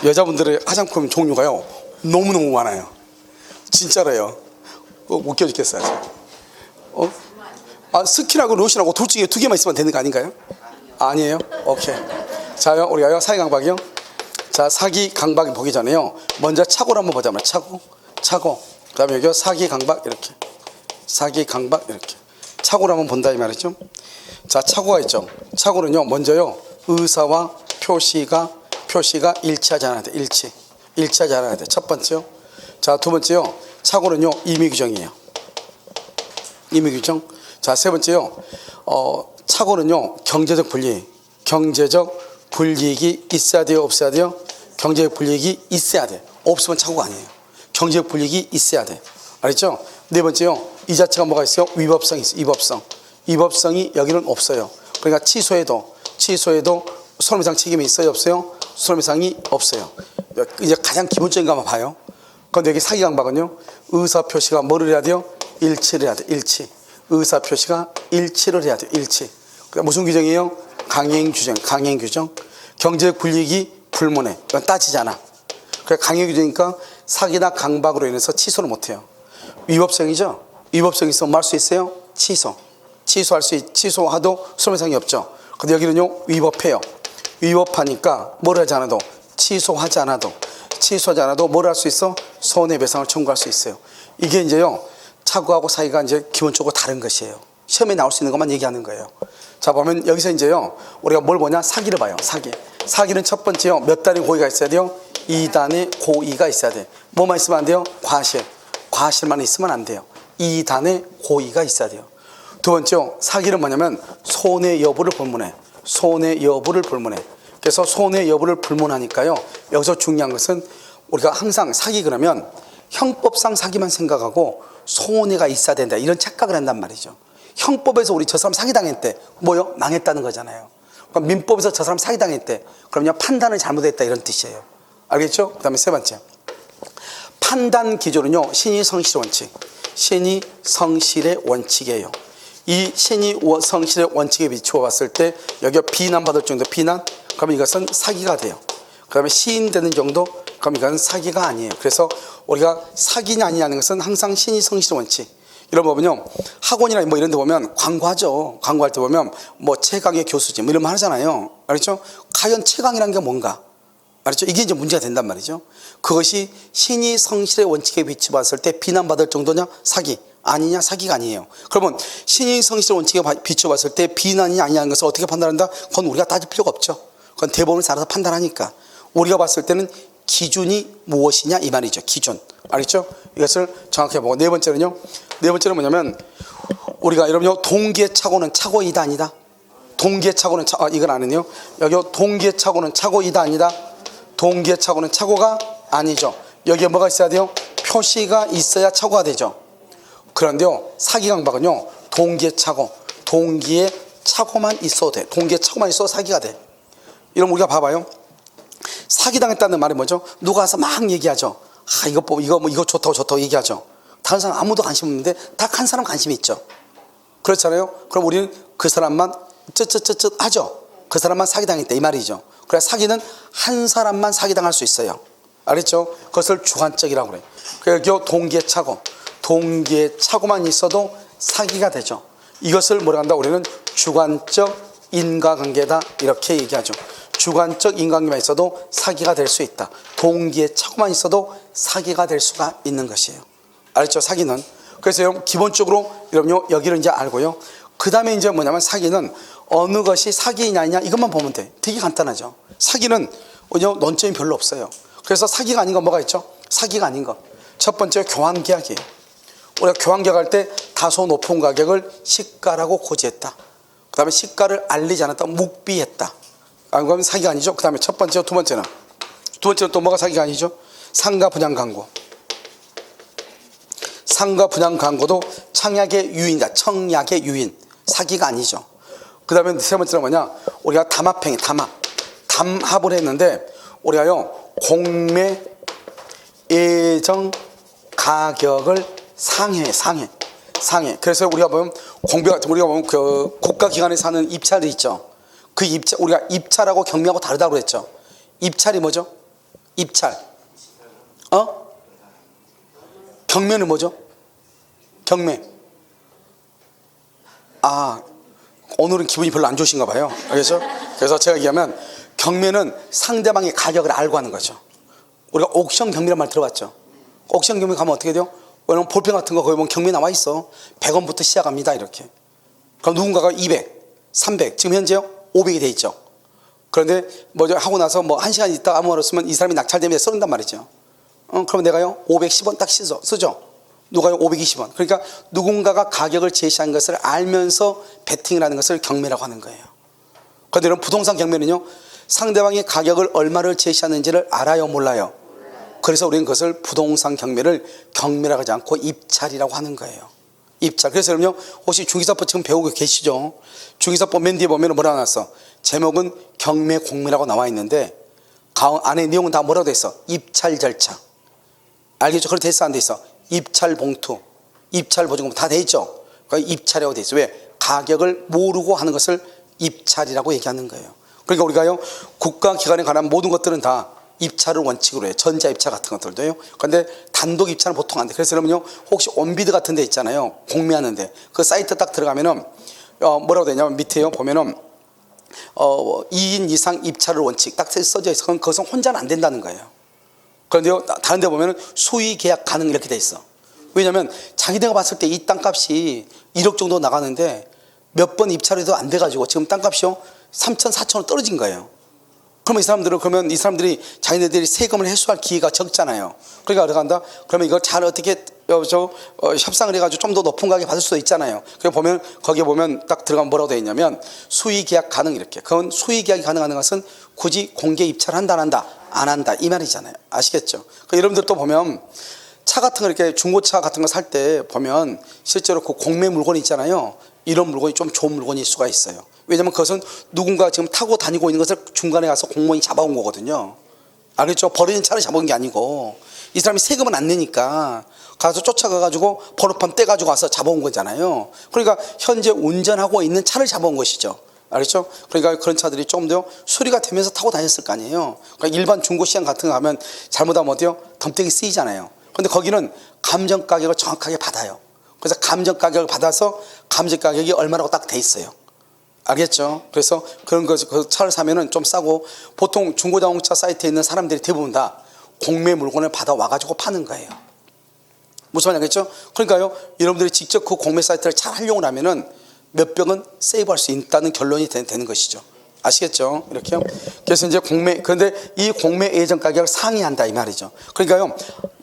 여자분들의 화장품 종류가요 너무너무 많아요. 진짜로요. 웃겨 죽겠어요. 스킨하고 로션하고 둘 중에 두 개만 있으면 되는 거 아닌가요? 아니에요? 오케이. 자요, 우리가요 사기 강박이요. 자, 사기 강박 보기 전에요 먼저 착오를 한번 보자면 착오. 그다음에 여기 사기 강박 이렇게, 사기 강박 이렇게 착오를 한번 본다 이 말이죠. 자, 착오가 있죠. 착오는요 먼저요 의사와 표시가 일치하지 않아야 돼. 일치하지 않아야 돼. 첫 번째요. 자, 두 번째요. 착오는요 임의규정이에요. 임의규정. 자, 세 번째요. 착오는요 경제적 불이익이 있어야 돼요, 없어야 돼요? 경제적 불이익이 있어야 돼. 없으면 착오가 아니에요. 경제적 불이익이 있어야 돼. 알겠죠? 네 번째요. 이 자체가 뭐가 있어요? 위법성이 있어요. 위법성이 여기는 없어요. 그러니까 취소해도 손해배상 책임이 있어요, 없어요? 손해배상이 없어요. 이제 가장 기본적인 거 한번 봐요. 그런데 여기 사기 강박은요 의사표시가 뭐를 해야 돼요? 일치를 해야 돼. 의사표시가 일치를 해야 돼. 그러니까 무슨 규정이에요? 강행규정. 경제적 불이익이 불문해. 이건 따지잖아. 그러니까 강행규정이니까 사기나 강박으로 인해서 취소를 못해요. 위법성이죠. 위법성이 있으면 뭐 할 수 있어요? 취소하도 손해배상이 없죠. 근데 여기는요 위법해요. 위법하니까 뭘 하지 않아도, 취소하지 않아도 뭘 할 수 있어? 손해배상을 청구할 수 있어요. 이게 이제요 착오하고 사기가 이제 기본적으로 다른 것이에요. 시험에 나올 수 있는 것만 얘기하는 거예요. 자, 보면 여기서 이제요 우리가 뭘 보냐? 사기를 봐요. 사기는 첫 번째요 몇 단의 고의가 있어야 돼요? 2단의 고의가 있어야 돼. 뭐만 있으면 안 돼요? 과실만 있으면 안 돼요. 2단의 고의가 있어야 돼요. 두 번째요 사기는 뭐냐면 손해 여부를 불문해. 그래서 손해 여부를 불문하니까요 여기서 중요한 것은 우리가 항상 사기 그러면 형법상 사기만 생각하고 손해가 있어야 된다 이런 착각을 한단 말이죠. 형법에서 우리 저 사람 사기당했대. 뭐요? 망했다는 거잖아요. 그럼 민법에서 저 사람 사기당했대. 그럼요 판단을 잘못했다 이런 뜻이에요. 알겠죠? 그 다음에 세 번째 판단 기조는요 신의 성실의 원칙이에요. 이 신의 성실의 원칙에 비추어 봤을 때 여기 비난받을 정도 비난, 그러면 이것은 사기가 돼요. 그 다음에 시인되는 정도, 그럼 이건 사기가 아니에요. 그래서 우리가 사기냐 아니냐는 것은 항상 신의 성실의 원칙. 이런 거 보면요 학원이나 뭐 이런 데 보면 광고하죠. 광고할 때 보면 뭐 최강의 교수지 뭐 이런 말 하잖아요. 알겠죠? 과연 최강이라는 게 뭔가? 알겠죠? 이게 이제 문제가 된단 말이죠. 그것이 신의 성실의 원칙에 비추어 봤을 때 비난받을 정도냐? 사기 아니냐? 사기가 아니에요. 그러면 신의 성실의 원칙에 비추어 봤을 때 비난이냐 아니냐는 것을 어떻게 판단한다? 그건 우리가 따질 필요가 없죠. 그건 대법원을 살아서 판단하니까. 우리가 봤을 때는 기준이 무엇이냐 이 말이죠. 기준. 알겠죠? 이것을 정확히 보고. 네 번째는 뭐냐면 우리가 여러분요 동기의 착오이다 아니다? 동기의 착오는 이건 아니네요. 여기 동기의 착오는 착오이다 아니다? 동기의 착오는 착오가 아니죠. 여기에 뭐가 있어야 돼요? 표시가 있어야 착오가 되죠. 그런데요 사기 강박은요 동기의 착오만 있어도 돼. 동기의 착오만 있어도 사기가 돼. 이러면 우리가 봐봐요. 사기당했다는 말이 뭐죠? 누가 와서 막 얘기하죠. 이거 좋다고 얘기하죠. 다른 사람 아무도 관심 없는데 딱 한 사람 관심이 있죠. 그렇잖아요. 그럼 우리는 그 사람만 하죠. 그 사람만 사기당했다 이 말이죠. 그래서 사기는 한 사람만 사기당할 수 있어요. 알겠죠? 그것을 주관적이라고 그래요. 그래서 동기의 착오만 있어도 사기가 되죠. 이것을 뭐라 한다? 우리는 주관적 인과관계다 이렇게 얘기하죠. 주관적 인과관계만 있어도 사기가 될 수 있다. 동기의 착오만 있어도 사기가 될 수가 있는 것이에요. 알겠죠? 사기는. 그래서 기본적으로 여러분 여기를 이제 알고요. 그 다음에 이제 뭐냐면 사기는 어느 것이 사기이냐 아니냐 이것만 보면 돼. 되게 간단하죠. 사기는 논점이 별로 없어요. 그래서 사기가 아닌 건 뭐가 있죠? 사기가 아닌 것. 첫 번째 교환계약이에요. 우리가 교환계약할 때 다소 높은 가격을 시가라고 고지했다. 그 다음에 시가를 알리지 않았다. 묵비했다. 그러면 사기가 아니죠. 그 다음에 첫 번째, 두 번째는 또 뭐가 사기가 아니죠? 상가 분양 광고. 상가 분양 광고도 청약의 유인. 사기가 아니죠. 그 다음에 세 번째는 뭐냐? 우리가 담합을 했는데 우리가요 공매 예정 가격을 상해. 그래서 우리가 보면 그 국가기관에서 하는 입찰이 있죠. 그 입찰, 우리가 입찰하고 경매하고 다르다고 그랬죠. 입찰이 뭐죠? 입찰. 경매는 뭐죠? 경매. 오늘은 기분이 별로 안 좋으신가 봐요. 그래서 제가 얘기하면 경매는 상대방의 가격을 알고 하는 거죠. 우리가 옥션 경매란 말 들어봤죠? 옥션 경매 가면 어떻게 돼요? 왜냐면 볼펜 같은 거 거기 보면 경매 나와 있어. 100원부터 시작합니다. 이렇게. 그럼 누군가가 200, 300, 지금 현재요? 500이 돼 있죠. 그런데 뭐죠? 하고 나서 뭐 1시간 있다가 아무 말 없으면 이 사람이 낙찰되면 썰는단 말이죠. 그럼 내가요? 510원 딱 쓰죠. 누가요? 520원. 그러니까 누군가가 가격을 제시한 것을 알면서 베팅을 하는 것을 경매라고 하는 거예요. 그런데 이런 부동산 경매는요, 상대방이 가격을 얼마를 제시하는지를 알아요, 몰라요? 그래서 우리는 그것을 부동산 경매를 경매라고 하지 않고 입찰이라고 하는 거예요. 입찰. 그래서 여러분요, 혹시 중개사법 지금 배우고 계시죠? 중개사법 맨 뒤에 보면 뭐라고 나왔어? 제목은 경매 공매라고 나와 있는데 안에 내용은 다 뭐라고 돼 있어? 입찰 절차. 알겠죠? 그렇게 돼 있어, 안 돼 있어? 입찰 봉투, 입찰 보증금 다 돼 있죠? 그러니까 입찰이라고 돼 있어. 왜? 가격을 모르고 하는 것을 입찰이라고 얘기하는 거예요. 그러니까 우리가요, 국가기관에 관한 모든 것들은 다 입찰을 원칙으로 해요. 전자입찰 같은 것들도요. 그런데 단독 입찰은 보통 안 돼. 그래서 여러분요, 혹시 온비드 같은 데 있잖아요. 공매하는데. 그 사이트 딱 들어가면은, 뭐라고 되냐면 밑에요. 보면은, 2인 이상 입찰을 원칙 딱 써져 있어. 그럼 그것은 혼자는 안 된다는 거예요. 그런데요, 다른 데 보면은 수의 계약 가능 이렇게 돼 있어. 왜냐면 자기네가 봤을 때 이 땅값이 1억 정도 나가는데 몇 번 입찰해도 안 돼가지고 지금 땅값이요 3천, 4천원 떨어진 거예요. 그러면 이 사람들이 자기네들이 세금을 회수할 기회가 적잖아요. 그러니까 들어간다. 그러면 이걸 잘 어떻게 협상을 해가지고 좀 더 높은 가격에 받을 수도 있잖아요. 그래 보면 거기에 보면 딱 들어가면 뭐라고 되어 있냐면 수의 계약 가능 이렇게. 그건 수의 계약이 가능한 것은 굳이 공개 입찰한다 안 한다 안 한다 이 말이잖아요. 아시겠죠? 그러니까 여러분들 또 보면 차 같은 거 이렇게 중고차 같은 거 살 때 보면 실제로 그 공매 물건이 있잖아요. 이런 물건이 좀 좋은 물건일 수가 있어요. 왜냐면 그것은 누군가 지금 타고 다니고 있는 것을 중간에 가서 공무원이 잡아온 거거든요. 알겠죠? 버려진 차를 잡아온 게 아니고 이 사람이 세금은 안 내니까 가서 쫓아가가지고 번호판 떼가지고 와서 잡아온 거잖아요. 그러니까 현재 운전하고 있는 차를 잡아온 것이죠. 알겠죠? 그러니까 그런 차들이 좀 더 수리가 되면서 타고 다녔을 거 아니에요. 그러니까 일반 중고시장 같은 거 가면 잘못하면 어때요? 덤태기 쓰이잖아요. 근데 거기는 감정 가격을 정확하게 받아요. 그래서 감정 가격을 받아서 감정 가격이 얼마라고 딱 돼 있어요. 알겠죠? 그래서 그런 거, 그 차를 사면은 좀 싸고 보통 중고자동차 사이트에 있는 사람들이 대부분 다 공매 물건을 받아 와가지고 파는 거예요. 무슨 말인지 알겠죠? 그러니까요, 여러분들이 직접 그 공매 사이트를 잘 활용을 하면은 몇백은 세이브할 수 있다는 결론이 되는 것이죠. 아시겠죠? 이렇게요. 그래서 이제 그런데 이 공매 예정 가격을 상회한다 이 말이죠. 그러니까요,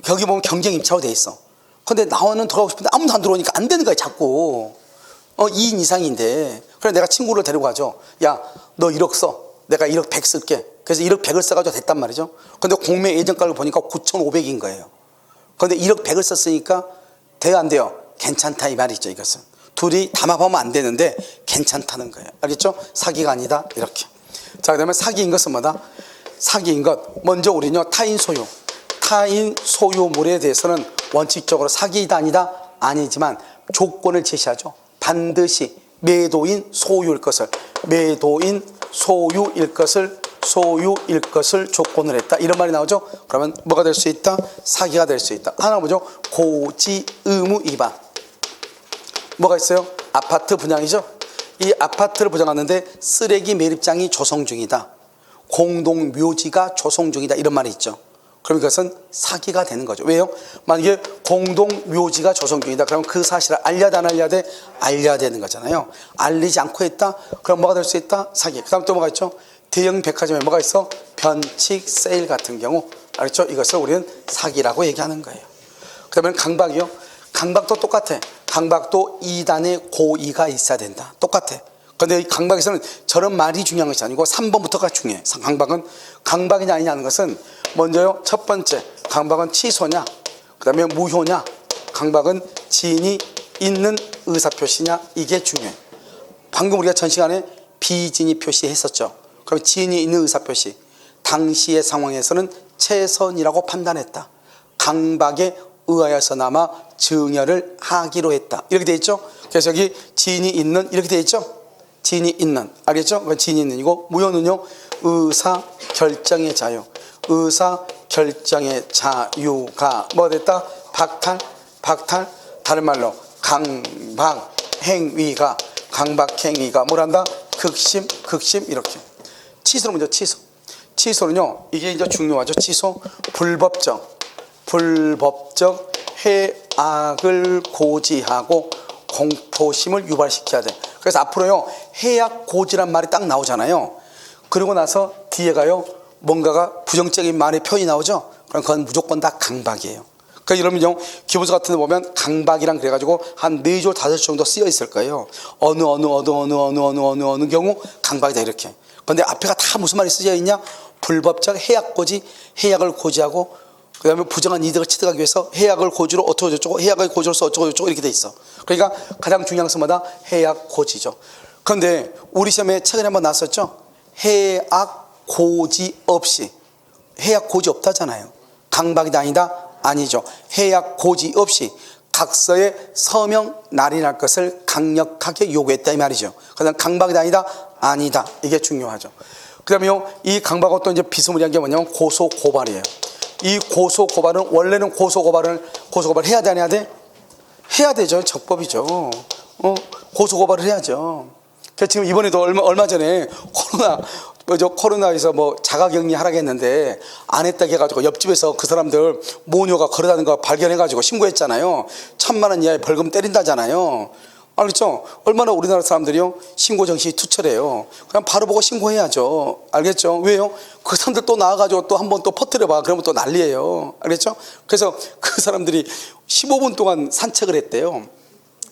여기 보면 경쟁 입찰로 돼 있어. 근데 나와는 들어가고 싶은데 아무도 안 들어오니까 안 되는 거야, 자꾸. 2인 이상인데. 그래 내가 친구를 데리고 가죠. 야, 너 1억 써. 내가 1억 100 쓸게. 그래서 1억 100을 써가지고 됐단 말이죠. 근데 공매 예정가를 보니까 9,500인 거예요. 근데 1억 100을 썼으니까 돼요, 안 돼요? 괜찮다 이 말이죠, 이것은. 둘이 담합하면 안 되는데 괜찮다는 거예요. 알겠죠? 사기가 아니다, 이렇게. 자, 그 다음에 사기인 것은 뭐다? 사기인 것. 먼저 우리는요, 타인 소유물에 대해서는 원칙적으로 사기이다 아니다? 아니지만 조건을 제시하죠. 반드시 매도인 소유일 것을 조건을 했다. 이런 말이 나오죠. 그러면 뭐가 될 수 있다? 사기가 될 수 있다. 하나 뭐죠? 고지 의무 위반. 뭐가 있어요? 아파트 분양이죠. 이 아파트를 분양하는데 쓰레기 매립장이 조성 중이다. 공동 묘지가 조성 중이다. 이런 말이 있죠. 그럼 이것은 사기가 되는 거죠. 왜요? 만약에 공동 묘지가 조성 중이다. 그러면 그 사실을 알려야 돼, 안 알려야 돼? 알려야 되는 거잖아요. 알리지 않고 했다? 그럼 뭐가 될 수 있다? 사기. 그 다음 또 뭐가 있죠? 대형 백화점에 뭐가 있어? 변칙 세일 같은 경우. 알겠죠? 이것을 우리는 사기라고 얘기하는 거예요. 그 다음에 강박이요. 강박도 똑같아. 강박도 2단의 고의가 있어야 된다. 똑같아. 그런데 이 강박에서는 저런 말이 중요한 것이 아니고 3번부터가 중요해. 강박이냐 아니냐는 것은 먼저요, 첫 번째 강박은 취소냐, 그 다음에 무효냐, 강박은 지인이 있는 의사표시냐, 이게 중요해. 방금 우리가 전 시간에 비진이 표시했었죠. 그럼 지인이 있는 의사표시, 당시의 상황에서는 최선이라고 판단했다. 강박에 의하여서나마 증여를 하기로 했다. 이렇게 되어 있죠. 그래서 여기 지인이 있는 이렇게 되어 있죠. 지인이 있는, 알겠죠? 지인이 있는이고, 무효는요, 의사 결정의 자유. 의사 결정의 자유가 뭐 됐다? 박탈. 다른 말로 강박행위가 뭐란다? 극심 이렇게. 취소는 먼저 취소는요, 이게 이제 중요하죠. 취소. 불법적 해악을 고지하고 공포심을 유발시켜야 돼. 그래서 앞으로요, 해악 고지란 말이 딱 나오잖아요. 그러고 나서 뒤에 가요, 뭔가가 부정적인 말의 표현이 나오죠. 그럼 그건 무조건 다 강박이에요. 그러니까 여러분 기본서 같은 데 보면 강박이랑 그래가지고 한 4조 5조 정도 쓰여 있을 거예요. 어느 경우 강박이다 이렇게. 그런데 앞에가 다 무슨 말이 쓰여 있냐? 불법적 해악고지, 해악을 고지하고 그 다음에 부정한 이득을 취득하기 위해서 해악을 고지로 어쩌고 저쩌고, 해악을 고지로서 어쩌고 저쩌고 이렇게 돼 있어. 그러니까 가장 중요한 것마다 해악 고지죠. 그런데 우리 시험에 최근에 한번 나왔었죠. 해악 고지 없이. 해악 고지 없다잖아요. 강박이다 아니다? 아니죠. 해악 고지 없이 각서에 서명 날인할 것을 강력하게 요구했다 이 말이죠. 그다음 강박이다 아니다? 아니다. 이게 중요하죠. 그다음에요, 이 강박하고 또 이제 비스무리한 게 뭐냐면 고소 고발이에요. 이 고소 고발은 원래는 고소 고발을 해야 돼 안 해야 돼? 해야 되죠. 적법이죠. 고소 고발을 해야죠. 그래서 지금 이번에도 얼마 전에 코로나에서 뭐 자가격리 하라고 했는데 안 했다고 해가지고 옆집에서 그 사람들 모녀가 걸어다니는 거 발견해가지고 신고했잖아요. 1,000만 원 이하의 벌금 때린다잖아요. 알겠죠? 얼마나 우리나라 사람들이요, 신고 정신이 투철해요. 그냥 바로 보고 신고해야죠. 알겠죠? 왜요? 그 사람들 또 나와가지고 또 한번 또 퍼뜨려봐. 그러면 또 난리예요. 알겠죠? 그래서 그 사람들이 15분 동안 산책을 했대요.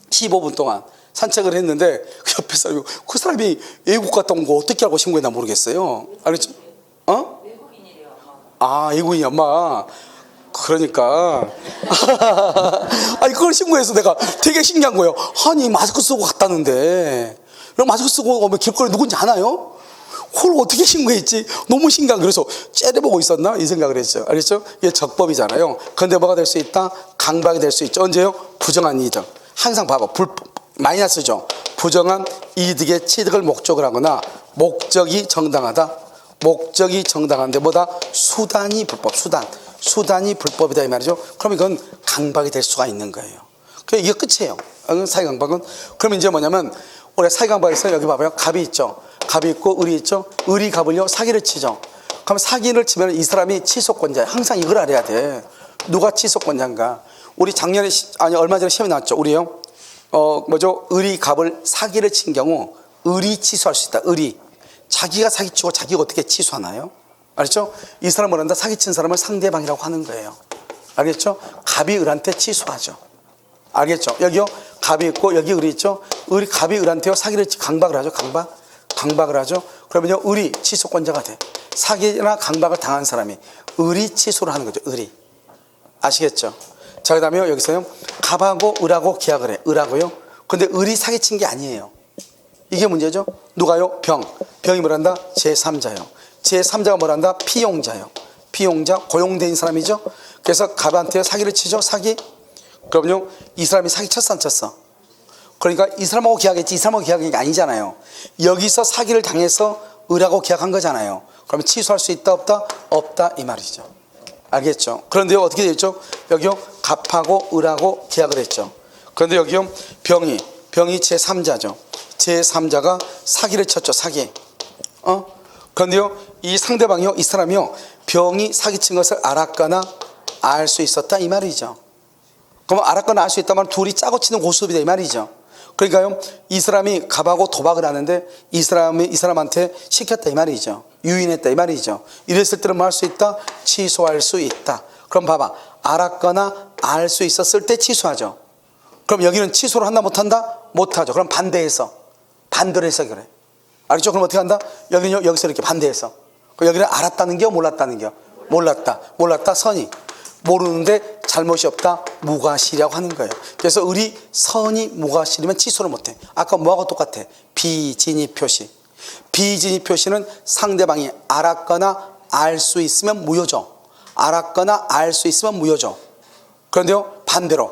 15분 동안 산책을 했는데 그 옆에 사람이, 그 사람이 외국 갔다 온 거 어떻게 알고 신고했나 모르겠어요. 알겠죠? 외국인이래요. 외국인이 엄마. 그러니까 아니 그걸 신고해서 내가 되게 신기한 거예요. 아니 마스크 쓰고 갔다는데 마스크 쓰고 오면 길거리 누군지 아나요? 그걸 어떻게 신고했지? 너무 신기한. 그래서 째려보고 있었나? 이 생각을 했죠. 알겠죠? 이게 적법이잖아요. 그런데 뭐가 될 수 있다? 강박이 될 수 있죠. 언제요? 부정한 이득. 항상 봐봐. 마이너스죠. 부정한 이득의 취득을 목적을 하거나 목적이 정당하다. 목적이 정당한데 뭐다? 수단이 불법. 수단이 불법이다 이 말이죠. 그럼 이건 강박이 될 수가 있는 거예요. 이게 끝이에요. 사기강박은. 그럼 이제 뭐냐면 우리 사기강박에서 여기 봐봐요. 갑이 있죠. 갑이 있고 을이 있죠. 을이 갑을요 사기를 치죠. 그럼 사기를 치면 이 사람이 취소권자예요. 항상 이걸 알아야 돼. 누가 취소권자인가. 우리 작년에 얼마 전에 시험이 나왔죠. 우리요. 을이 갑을 사기를 친 경우 을이 취소할 수 있다. 을이. 자기가 사기치고 자기가 어떻게 취소하나요? 알겠죠? 이 사람 뭐란다? 사기친 사람을 상대방이라고 하는 거예요. 알겠죠? 갑이 을한테 취소하죠. 알겠죠? 여기요, 갑이 있고 여기 을이 있죠? 갑이 을한테요 사기를 강박을 하죠. 강박을 하죠. 그러면요, 을이 취소권자가 돼. 사기나 강박을 당한 사람이 을이 취소를 하는 거죠. 을이. 아시겠죠? 자, 그 다음에요, 여기서요, 갑하고 을하고 계약을 해. 을하고요. 근데 을이 사기친 게 아니에요. 이게 문제죠. 누가요? 병이 뭐란다? 제3자요. 제3자가 뭐란다? 피용자요. 피용자, 고용된 사람이죠. 그래서 갑한테 사기를 치죠. 사기. 그럼요, 이 사람이 사기 쳤어 안 쳤어? 그러니까 이 사람하고 계약했지 이 사람하고 계약한 게 아니잖아요. 여기서 사기를 당해서 을하고 계약한 거잖아요. 그러면 취소할 수 있다 없다? 없다 이 말이죠. 알겠죠? 그런데요, 어떻게 됐죠? 여기요, 갑하고 을하고 계약을 했죠. 그런데 여기요, 병이 제3자죠. 제3자가 사기를 쳤죠. 사기. 그런데요, 이 상대방이요, 이 사람이요, 병이 사기친 것을 알았거나 알 수 있었다 이 말이죠. 그러면 알았거나 알 수 있다면 둘이 짜고 치는 고수업이다 이 말이죠. 그러니까요, 이 사람이 갑하고 도박을 하는데 이 사람한테 시켰다 이 말이죠. 유인했다 이 말이죠. 이랬을 때는 뭐 할 수 있다? 취소할 수 있다. 그럼 봐봐, 알았거나 알 수 있었을 때 취소하죠. 그럼 여기는 취소를 한다 못한다? 못하죠. 그럼 반대로 해서 그래. 알겠죠? 그럼 어떻게 한다? 여기는요, 여기서 이렇게 반대해서. 여기는 알았다는 게 몰랐다는 게 몰랐다 선이. 모르는데 잘못이 없다 무과실이라고 하는 거예요. 그래서 을이 선이 무과실이면 취소를 못해. 아까 뭐하고 똑같아? 비진입 표시. 비진입 표시는 상대방이 알았거나 알 수 있으면 무효죠. 알았거나 알 수 있으면 무효죠. 그런데요, 반대로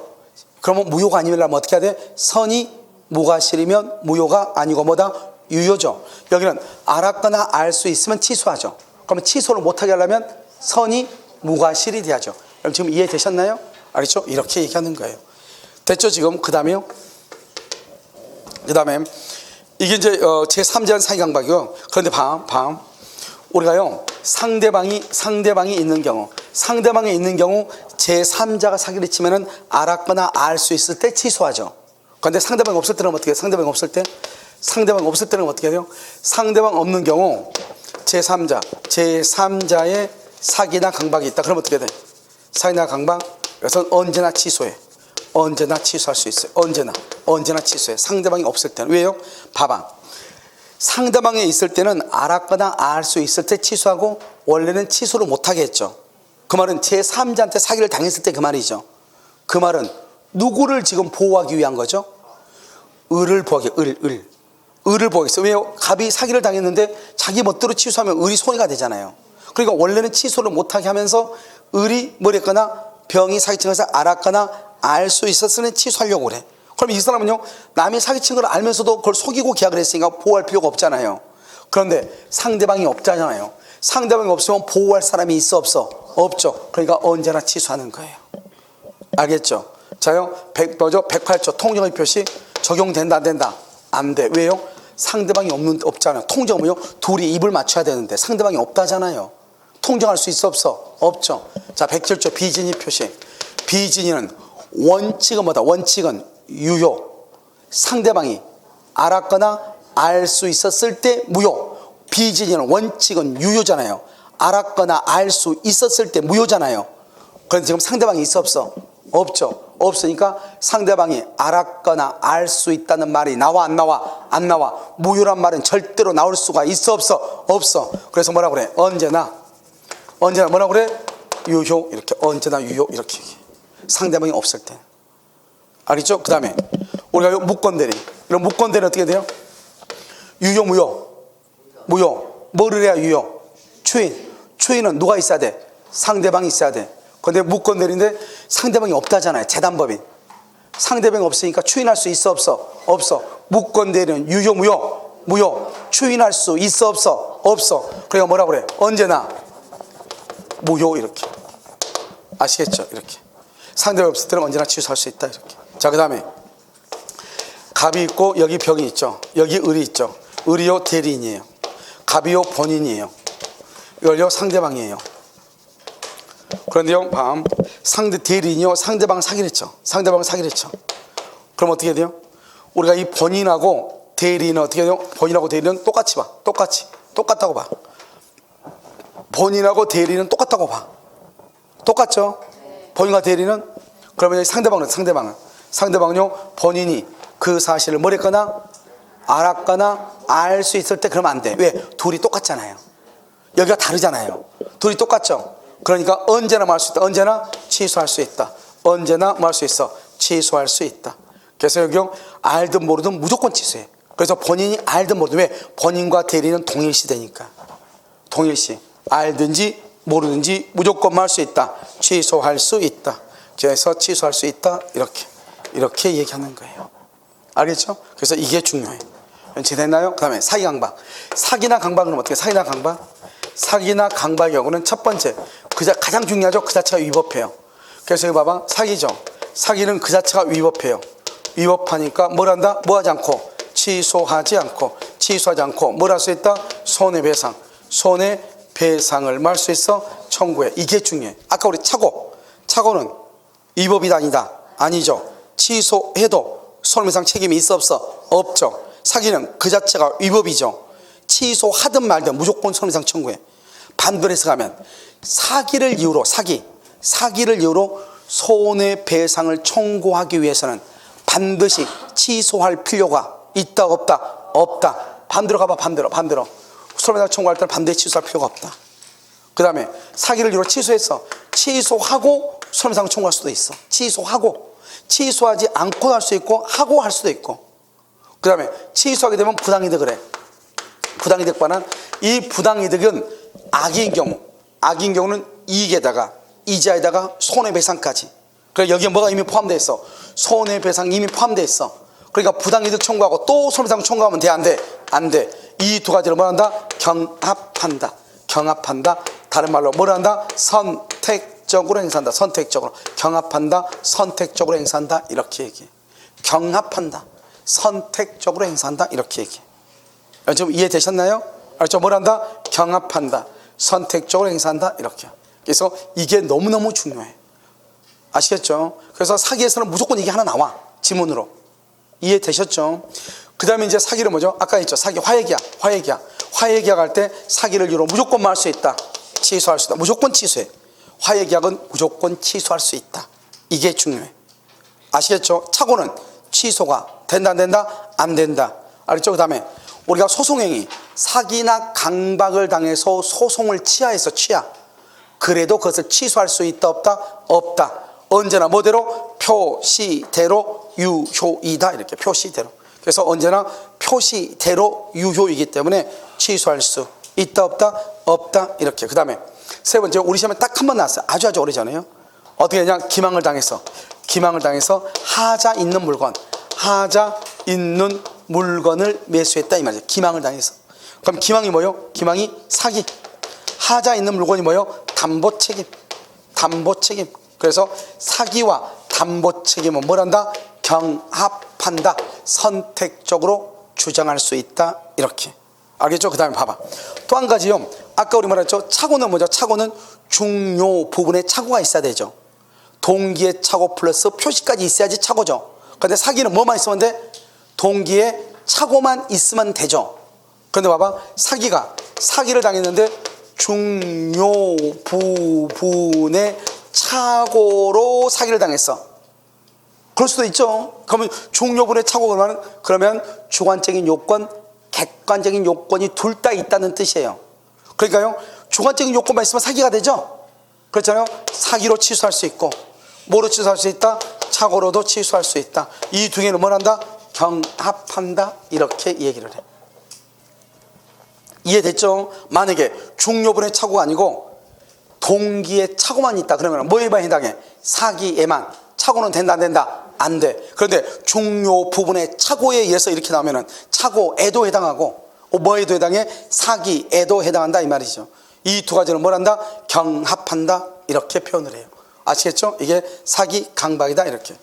그러면 무효가 아니면 어떻게 해야 돼? 선이 무과실이면 무효가 아니고 뭐다? 유효죠. 여기는 알았거나 알 수 있으면 취소하죠. 그러면 취소를 못하게 하려면 선이 무과실이 돼야죠. 여러분 지금 이해되셨나요? 알겠죠? 이렇게 얘기하는 거예요. 됐죠? 지금 그 다음에 이게 이제 제3자는 사기강박이고요. 그런데 우리가요 상대방이 있는 경우 제3자가 사기를 치면은 알았거나 알 수 있을 때 취소하죠. 그런데 상대방이 없을 때는 어떻게 해요? 상대방 없을 때는 어떻게 해요? 상대방 없는 경우 제3자의 사기나 강박이 있다. 그럼 어떻게 돼? 사기나 강박, 그래서 언제나 취소해. 언제나 취소할 수 있어요. 언제나 취소해. 상대방이 없을 때는. 왜요? 봐봐. 상대방이 있을 때는 알았거나 알 수 있을 때 취소하고 원래는 취소를 못하게 했죠. 그 말은 제3자한테 사기를 당했을 때 그 말이죠. 그 말은 누구를 지금 보호하기 위한 거죠? 을을 보호하기, 을을 보호하겠어요. 왜요? 갑이 사기를 당했는데 자기 멋대로 취소하면 을이 손해가 되잖아요. 그러니까 원래는 취소를 못하게 하면서 을이 뭐랬거나 병이 사기친 것을 알았거나 알 수 있었으니 취소하려고 그래. 그럼 이 사람은요 남이 사기친 걸 알면서도 그걸 속이고 계약을 했으니까 보호할 필요가 없잖아요. 그런데 상대방이 없잖아요. 상대방이 없으면 보호할 사람이 있어 없어? 없죠. 그러니까 언제나 취소하는 거예요. 알겠죠? 자요 108조 통정의 표시 적용된다 안 된다? 안 돼. 왜요? 상대방이 없잖아요. 통정은요 둘이 입을 맞춰야 되는데 상대방이 없다잖아요. 통정할 수 있어 없어? 없죠. 자 107조 비진이 표시. 비진이는 원칙은 뭐다? 원칙은 유효. 상대방이 알았거나 알 수 있었을 때 무효. 비진이는 원칙은 유효잖아요. 알았거나 알 수 있었을 때 무효잖아요. 그런데 지금 상대방이 있어 없어? 없죠. 없으니까 상대방이 알았거나 알 수 있다는 말이 나와 안 나와? 안 나와. 무효란 말은 절대로 나올 수가 있어 없어? 없어. 그래서 뭐라 그래? 언제나 뭐라 그래? 유효. 이렇게 언제나 유효 이렇게 얘기해. 상대방이 없을 때. 알겠죠? 그 다음에 우리가 무건대리. 이런 무건대리 어떻게 돼요? 유효 무효. 뭐를 해야 유효? 추인은 누가 있어야 돼? 상대방이 있어야 돼. 근데 무건대리인데 상대방이 없다잖아요. 재단법인. 상대방이 없으니까 추인할 수 있어 없어? 없어. 무건대리는 유효 무효. 추인할 수 있어 없어? 없어. 그러니까 뭐라 그래? 언제나 무효 이렇게. 아시겠죠? 이렇게. 상대방이 없을 때는 언제나 취소할 수 있다 이렇게. 자, 그 다음에 갑이 있고 여기 병이 있죠. 여기 을이 있죠. 을이요 대리인이에요. 갑이요 본인이에요. 이걸요 상대방이에요. 그런데요 상대 대리인이요 상대방 사기를 했죠. 상대방을 사기를 했죠. 그럼 어떻게 돼요? 우리가 이 본인하고 대리인은 어떻게 돼요? 본인하고 대리인은 똑같이 봐. 똑같다고 봐. 본인하고 대리인은 똑같다고 봐. 똑같죠? 본인과 대리는. 그러면 상대방은요 본인이 그 사실을 뭐랬거나 알았거나 알 수 있을 때 그러면 안 돼. 왜? 둘이 똑같잖아요. 여기가 다르잖아요. 둘이 똑같죠. 그러니까 언제나 뭐 할 수 있다. 언제나 취소할 수 있다. 언제나 뭐 할 수 있어? 취소할 수 있다. 그래서 여기 알든 모르든 무조건 취소해. 그래서 본인이 알든 모르든. 왜? 본인과 대리는 동일시 되니까. 동일시. 알든지 모르든지 무조건 뭐 할 수 있다. 취소할 수 있다. 그래서 취소할 수 있다. 이렇게 얘기하는 거예요. 알겠죠? 그래서 이게 중요해. 연체됐나요? 그 다음에 사기 강박. 사기나 강박은 어떻게? 사기나 강박의 경우는 첫 번째 가장 중요하죠. 그 자체가 위법해요. 그래서 여기 봐봐. 사기죠. 사기는 그 자체가 위법해요. 위법하니까 뭘 한다? 뭐 하지 않고? 취소하지 않고 뭘 할 수 있다? 손해배상을 뭐 할 수 있어? 청구해. 이게 중요해. 아까 우리 착오는 위법이다 아니다? 아니죠. 취소해도 손해배상 책임이 있어 없어? 없죠. 사기는 그 자체가 위법이죠. 취소하든 말든 무조건 손해배상 청구해. 반대로 해석하면 사기를 이유로 손해배상을 청구하기 위해서는 반드시 취소할 필요가 있다 없다? 없다. 반대로 가봐. 반대로 손해배상 청구할 때는 반드시 취소할 필요가 없다. 그 다음에 사기를 이유로 취소하고 손해배상 청구할 수도 있어. 취소하지 않고 할 수 있고 하고 할 수도 있고. 그 다음에 취소하게 되면 부당이득을 해. 부당이득과는 이 부당이득은 악인 경우는 이익에다가 이자에다가 손해배상까지. 그러니까 여기에 뭐가 이미 포함되어 있어? 손해배상 이미 포함되어 있어. 그러니까 부당이득 청구하고 또 손해배상 청구하면 돼 안 돼? 안 돼. 이 두 가지를 뭐한다? 경합한다. 다른 말로 뭘 한다? 선택적으로 행사한다. 선택적으로. 경합한다. 선택적으로 행사한다. 이렇게 얘기해. 경합한다. 선택적으로 행사한다. 이렇게 얘기해. 좀 이해되셨나요? 알죠? 뭘 한다? 경합한다. 선택적으로 행사한다. 이렇게. 그래서 이게 너무너무 중요해. 아시겠죠? 그래서 사기에서는 무조건 이게 하나 나와. 지문으로. 이해되셨죠? 그 다음에 이제 사기를 뭐죠? 아까 했죠. 사기 화해계약. 화해계약 할 때 사기를 이유로 무조건 말 수 있다. 취소할 수 있다. 무조건 취소해. 화해계약은 무조건 취소할 수 있다. 이게 중요해. 아시겠죠? 착오는 취소가 된다 안 된다? 안 된다. 알겠죠? 그 다음에 우리가 소송행위, 사기나 강박을 당해서 소송을 취하해서 취하. 그래도 그것을 취소할 수 있다 없다? 없다. 언제나 뭐대로? 표시대로 유효이다. 이렇게 표시대로. 그래서 언제나 표시대로 유효이기 때문에 취소할 수 있다 없다? 없다. 이렇게. 그 다음에 세 번째, 우리 시험에 딱 한 번 나왔어요. 아주 오래전에요. 어떻게 했냐? 기망을 당해서 하자 있는 물건을 매수했다 이 말이죠. 기망을 당해서. 그럼 기망이 뭐요? 기망이 사기. 하자 있는 물건이 뭐요? 담보책임. 그래서 사기와 담보책임은 뭘 한다? 경합한다. 선택적으로 주장할 수 있다. 이렇게. 알겠죠? 그 다음에 봐봐. 또 한 가지요. 아까 우리 말했죠. 착오는 뭐죠? 착오는 중요 부분에 착오가 있어야 되죠. 동기의 착오 플러스 표시까지 있어야지 착오죠. 그런데 사기는 뭐만 있으면 돼? 동기의 착오만 있으면 되죠. 그런데 봐봐. 사기를 당했는데 중요 부분의 착오로 사기를 당했어. 그럴 수도 있죠. 그러면 중요 부분의 착오가 그러면 주관적인 요건, 객관적인 요건이 둘 다 있다는 뜻이에요. 그러니까요, 주관적인 요건만 있으면 사기가 되죠. 그렇잖아요. 사기로 취소할 수 있고, 뭐로 취소할 수 있다? 착오로도 취소할 수 있다. 이 두 개는 뭘 한다? 경합한다. 이렇게 얘기를 해. 이해됐죠? 만약에 중요분의 착오가 아니고 동기의 착오만 있다 그러면 뭐에만 해당해? 사기에만. 착오는 된다 안 된다? 안 돼. 그런데 중요 부분의 착오에 의해서 이렇게 나오면은 착오에도 해당하고 뭐에도 해당해? 사기에도 해당한다 이 말이죠. 이 두 가지는 뭘 한다? 경합한다. 이렇게 표현을 해요. 아시겠죠? 이게 사기 강박이다 이렇게.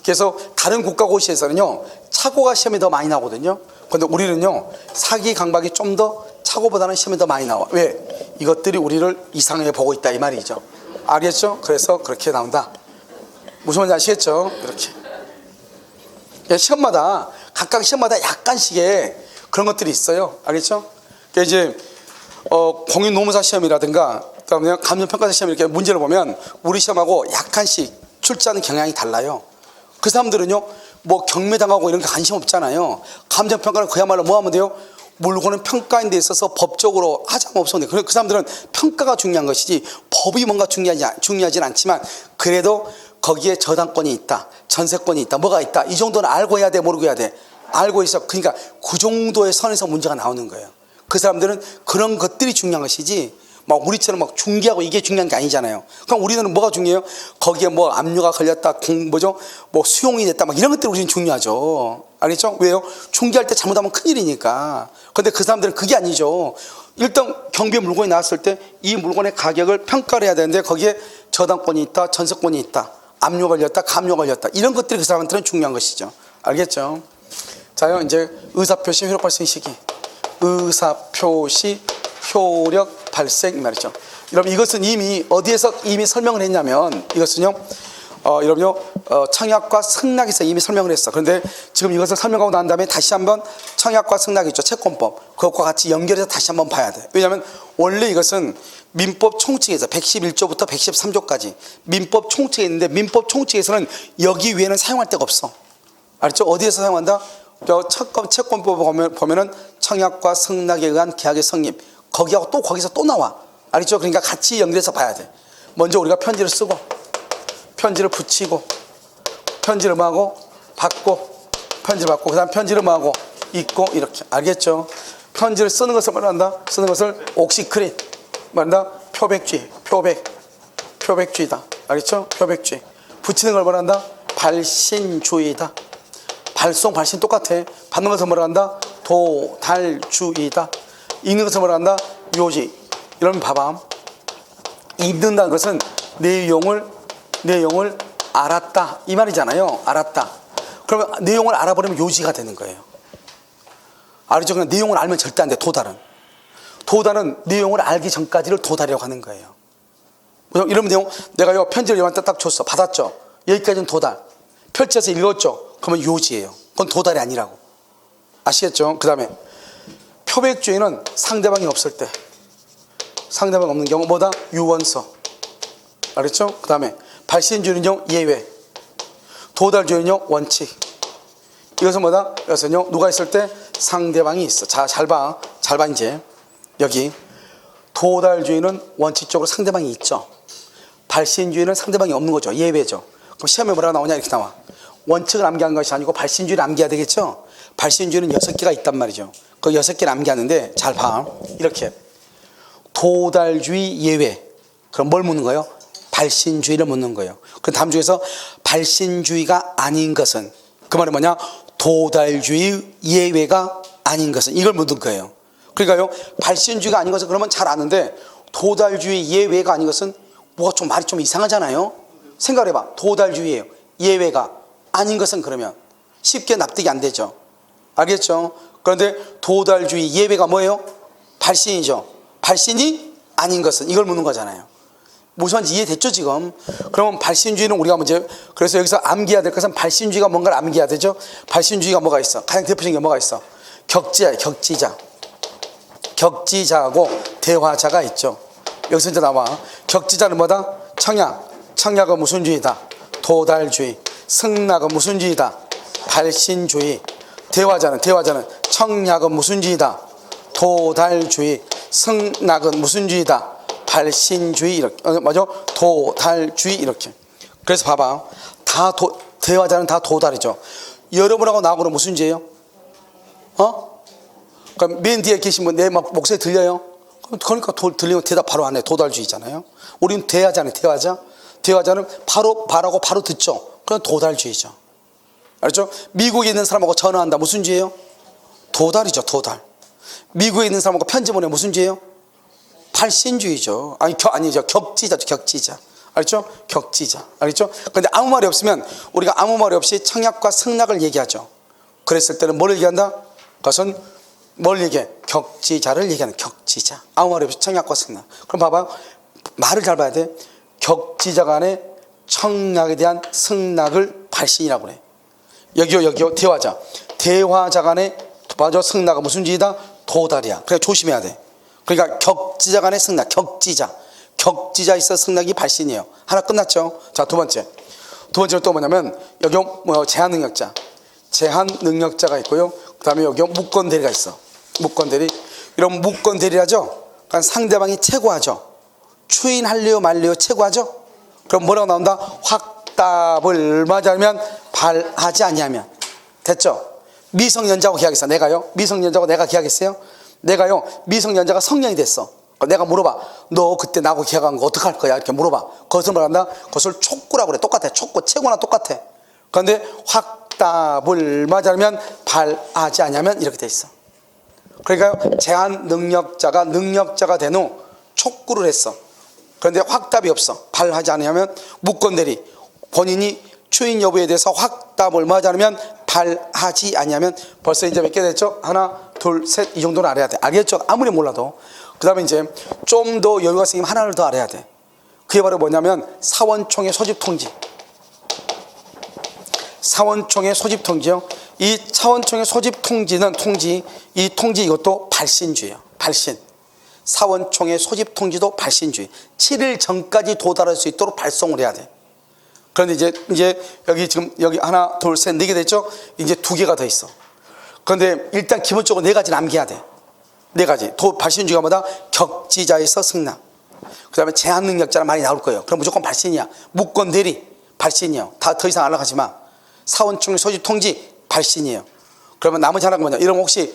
그래서 다른 국가고시에서는요 착오가 시험이 더 많이 나오거든요. 그런데 우리는요 사기 강박이 좀 더 착오보다는 시험이 더 많이 나와. 왜? 이것들이 우리를 이상하게 보고 있다 이 말이죠. 알겠죠? 그래서 그렇게 나온다. 무슨 말인지 아시겠죠? 이렇게. 시험마다 각각 시험마다 약간씩의 그런 것들이 있어요. 알겠죠? 그러니까 이제 공인 노무사 시험이라든가 그다음에 감정평가사 시험 이렇게 문제를 보면 우리 시험하고 약간씩 출제하는 경향이 달라요. 그 사람들은요 뭐 경매당하고 이런 게 관심 없잖아요. 감정평가는 그야말로 뭐 하면 돼요? 물건은 평가인 데 있어서 법적으로 하자가 없었는데 그 사람들은 평가가 중요한 것이지 법이 뭔가 중요하진 않지만 그래도 거기에 저당권이 있다, 전세권이 있다, 뭐가 있다 이 정도는 알고 해야 돼, 모르고 해야 돼? 알고 있어. 그러니까 그 정도의 선에서 문제가 나오는 거예요. 그 사람들은 그런 것들이 중요한 것이지 막 우리처럼 막 중개하고 이게 중요한 게 아니잖아요. 그럼 우리는 뭐가 중요해요? 거기에 뭐 압류가 걸렸다, 뭐 수용이 됐다, 막 이런 것들이 우리는 중요하죠. 알겠죠? 왜요? 중개할 때 잘못하면 큰일이니까. 그런데 그 사람들은 그게 아니죠. 일단 경비에 물건이 나왔을 때 이 물건의 가격을 평가를 해야 되는데 거기에 저당권이 있다, 전세권이 있다, 압류 걸렸다, 감류 걸렸다 이런 것들이 그 사람한테는 중요한 것이죠. 알겠죠? 자요, 이제 의사표시 효력 발생 시기. 의사표시 효력 발생 말이죠. 여러분 이것은 이미 어디에서 이미 설명을 했냐면 이것은요 여러분요 청약과 승낙에서 이미 설명을 했어. 그런데 지금 이것을 설명하고 난 다음에 다시 한번 청약과 승낙 있죠, 채권법, 그것과 같이 연결해서 다시 한번 봐야 돼. 왜냐하면 원래 이것은 민법 총칙에서 111조부터 113조까지 민법 총칙에 있는데 민법 총칙에서는 여기 위에는 사용할 데가 없어. 알죠? 어디에서 사용한다? 채권법 보면은 청약과 승낙에 의한 계약의 성립, 거기하고 또 거기서 또 나와. 알겠죠? 그러니까 같이 연결해서 봐야 돼. 먼저 우리가 편지를 쓰고 편지를 붙이고 편지를 뭐하고 받고 편지를 받고 그다음 편지를 뭐하고 읽고 이렇게. 알겠죠? 편지를 쓰는 것을 말한다. 쓰는 것을 옥시크린 말한다. 표백주의다. 알겠죠? 표백주의. 붙이는 걸 말한다. 발신주의다. 발신 똑같아. 받는 것을 말한다. 도달주의다. 읽는 것을 말한다. 요지. 이러면 봐봐. 읽는다는 것은 내용을 알았다 이 말이잖아요. 알았다. 그러면 내용을 알아버리면 요지가 되는 거예요. 알죠? 그냥 내용을 알면 절대 안 돼. 도달은 내용을 알기 전까지를 도달이라고 하는 거예요. 이런 내용 내가요 편지를 영한테 딱 줬어. 받았죠. 여기까지는 도달. 펼쳐서 읽었죠. 그러면 요지예요. 그건 도달이 아니라고. 아시겠죠? 그 다음에 표백주의는 상대방이 없을 때, 상대방이 없는 경우 뭐다? 유언서. 알겠죠? 그 다음에 발신주의는요 예외, 도달주의는요 원칙. 이것은 뭐다? 이것은요 누가 있을 때? 상대방이 있어. 자, 잘 봐 이제 여기 도달주의는 원칙적으로 상대방이 있죠. 발신주의는 상대방이 없는 거죠. 예외죠. 그럼 시험에 뭐라고 나오냐? 이렇게 나와. 원칙을 암기한 것이 아니고 발신주의를 암기해야 되겠죠. 발신주의는 6개가 있단 말이죠. 그 6개를 암기하는데 잘 봐. 이렇게 도달주의 예외. 그럼 뭘 묻는 거예요? 발신주의를 묻는 거예요. 그 다음 중에서 발신주의가 아닌 것은, 그 말은 뭐냐? 도달주의 예외가 아닌 것은, 이걸 묻는 거예요. 그러니까요 발신주의가 아닌 것은 그러면 잘 아는데 도달주의 예외가 아닌 것은 뭐가 좀 말이 좀 이상하잖아요. 생각을 해봐. 도달주의예요. 예외가 아닌 것은 그러면 쉽게 납득이 안 되죠. 알겠죠? 그런데 도달주의 예외가 뭐예요? 발신이죠. 발신이 아닌 것은, 이걸 묻는 거잖아요. 무슨 말인지 이해됐죠 지금? 그러면 발신주의는 우리가 문제, 그래서 여기서 암기해야 될 것은 발신주의가 뭔가를 암기해야 되죠. 발신주의가 뭐가 있어? 가장 대표적인 게 뭐가 있어? 격지자예요. 격지자하고 대화자가 있죠. 여기서 이제 나와. 격지자는 뭐다? 청약은 무슨 주의다? 도달주의. 승낙은 무슨 주의다? 발신주의. 대화자는 청약은 무슨 주의다? 도달주의. 승낙은 무슨 주의다? 발신주의. 이렇게. 맞아? 도달주의. 이렇게. 그래서 봐봐. 대화자는 다 도달이죠. 여러분하고 나하고는 무슨 주의예요? 그럼 맨 뒤에 계신 분 내 목소리 들려요? 그러니까 들리면 대답 바로 안 해. 도달주의잖아요. 우리는 대화자는 대화자는 바로 말하고 바로 듣죠. 그건 도달주의죠. 알죠? 미국에 있는 사람하고 전화한다. 무슨 주의예요? 도달이죠. 도달. 미국에 있는 사람하고 편지 보내. 무슨 주의예요? 발신주의죠. 아니죠. 격지자죠. 격지자. 알죠? 격지자. 알겠죠? 그런데 아무 말이 없으면 우리가 아무 말이 없이 청약과 승낙을 얘기하죠. 그랬을 때는 뭘 얘기한다? 그것은 뭘 얘기해? 격지자를 얘기하는 격지자. 아무 말이 없이 청약과 승낙. 그럼 봐봐요. 말을 잘 봐야 돼. 격지자 간의 청약에 대한 승낙을 발신이라고 그래. 여기요. 대화자 간의 맞아 승낙은 무슨 주의다? 도달이야. 그러니까 조심해야 돼. 그러니까 격지자 간의 승낙. 격지자 있어 승낙이 발신이에요. 하나 끝났죠? 자, 두 번째는 또 뭐냐면 여기 제한 능력자가 있고요. 그 다음에 여기 무권 대리가 있어. 무권 대리. 이런 무권 대리라죠. 그러니까 상대방이 최고하죠. 추인할래요 말래요 최고하죠. 그럼 뭐라고 나온다? 확답을 맞으면 발하지 아니하면. 됐죠? 미성년자하고 계약했어. 내가요 미성년자하고 내가 계약했어요. 내가요 미성년자가 성년이 됐어. 내가 물어봐. 너 그때 나하고 계약한 거 어떡할 거야? 이렇게 물어봐. 그것을 뭐란다? 그것을 촉구라고 그래. 똑같아. 촉구. 최고나 똑같아. 그런데 확답을 맞으면 발하지 아니하면 이렇게 돼 있어. 그러니까 제한 능력자가 된 후 촉구를 했어. 그런데 확답이 없어. 발하지 않으면 무권 대리. 본인이 추인 여부에 대해서 확답을 맞으면 발하지 아니하면 벌써 이제 몇 개 됐죠? 하나, 둘, 셋. 이 정도는 알아야 돼. 알겠죠? 아무리 몰라도. 그 다음에 이제 좀 더 여유가 생기면 하나를 더 알아야 돼. 그게 바로 뭐냐면 사원총회 소집 통지. 사원총회 소집 통지요. 이 사원총회 소집 통지는 이 통지 이것도 발신주의예요. 발신. 사원총회 소집 통지도 발신주의. 7일 전까지 도달할 수 있도록 발송을 해야 돼. 그런데 이제 여기 지금 여기 하나, 둘, 셋, 4개 됐죠? 이제 2개가 더 있어. 그런데 일단 기본적으로 4가지는 암기해야 돼. 4가지. 발신주의가 뭐다? 격지자에서 승낙. 그 다음에 제한 능력자는 많이 나올 거예요. 그럼 무조건 발신이야. 무권 대리 발신이에요. 더 이상 연락하지 마. 사원총회 소집 통지 발신이에요. 그러면 나머지 하나가 뭐냐? 이러면 혹시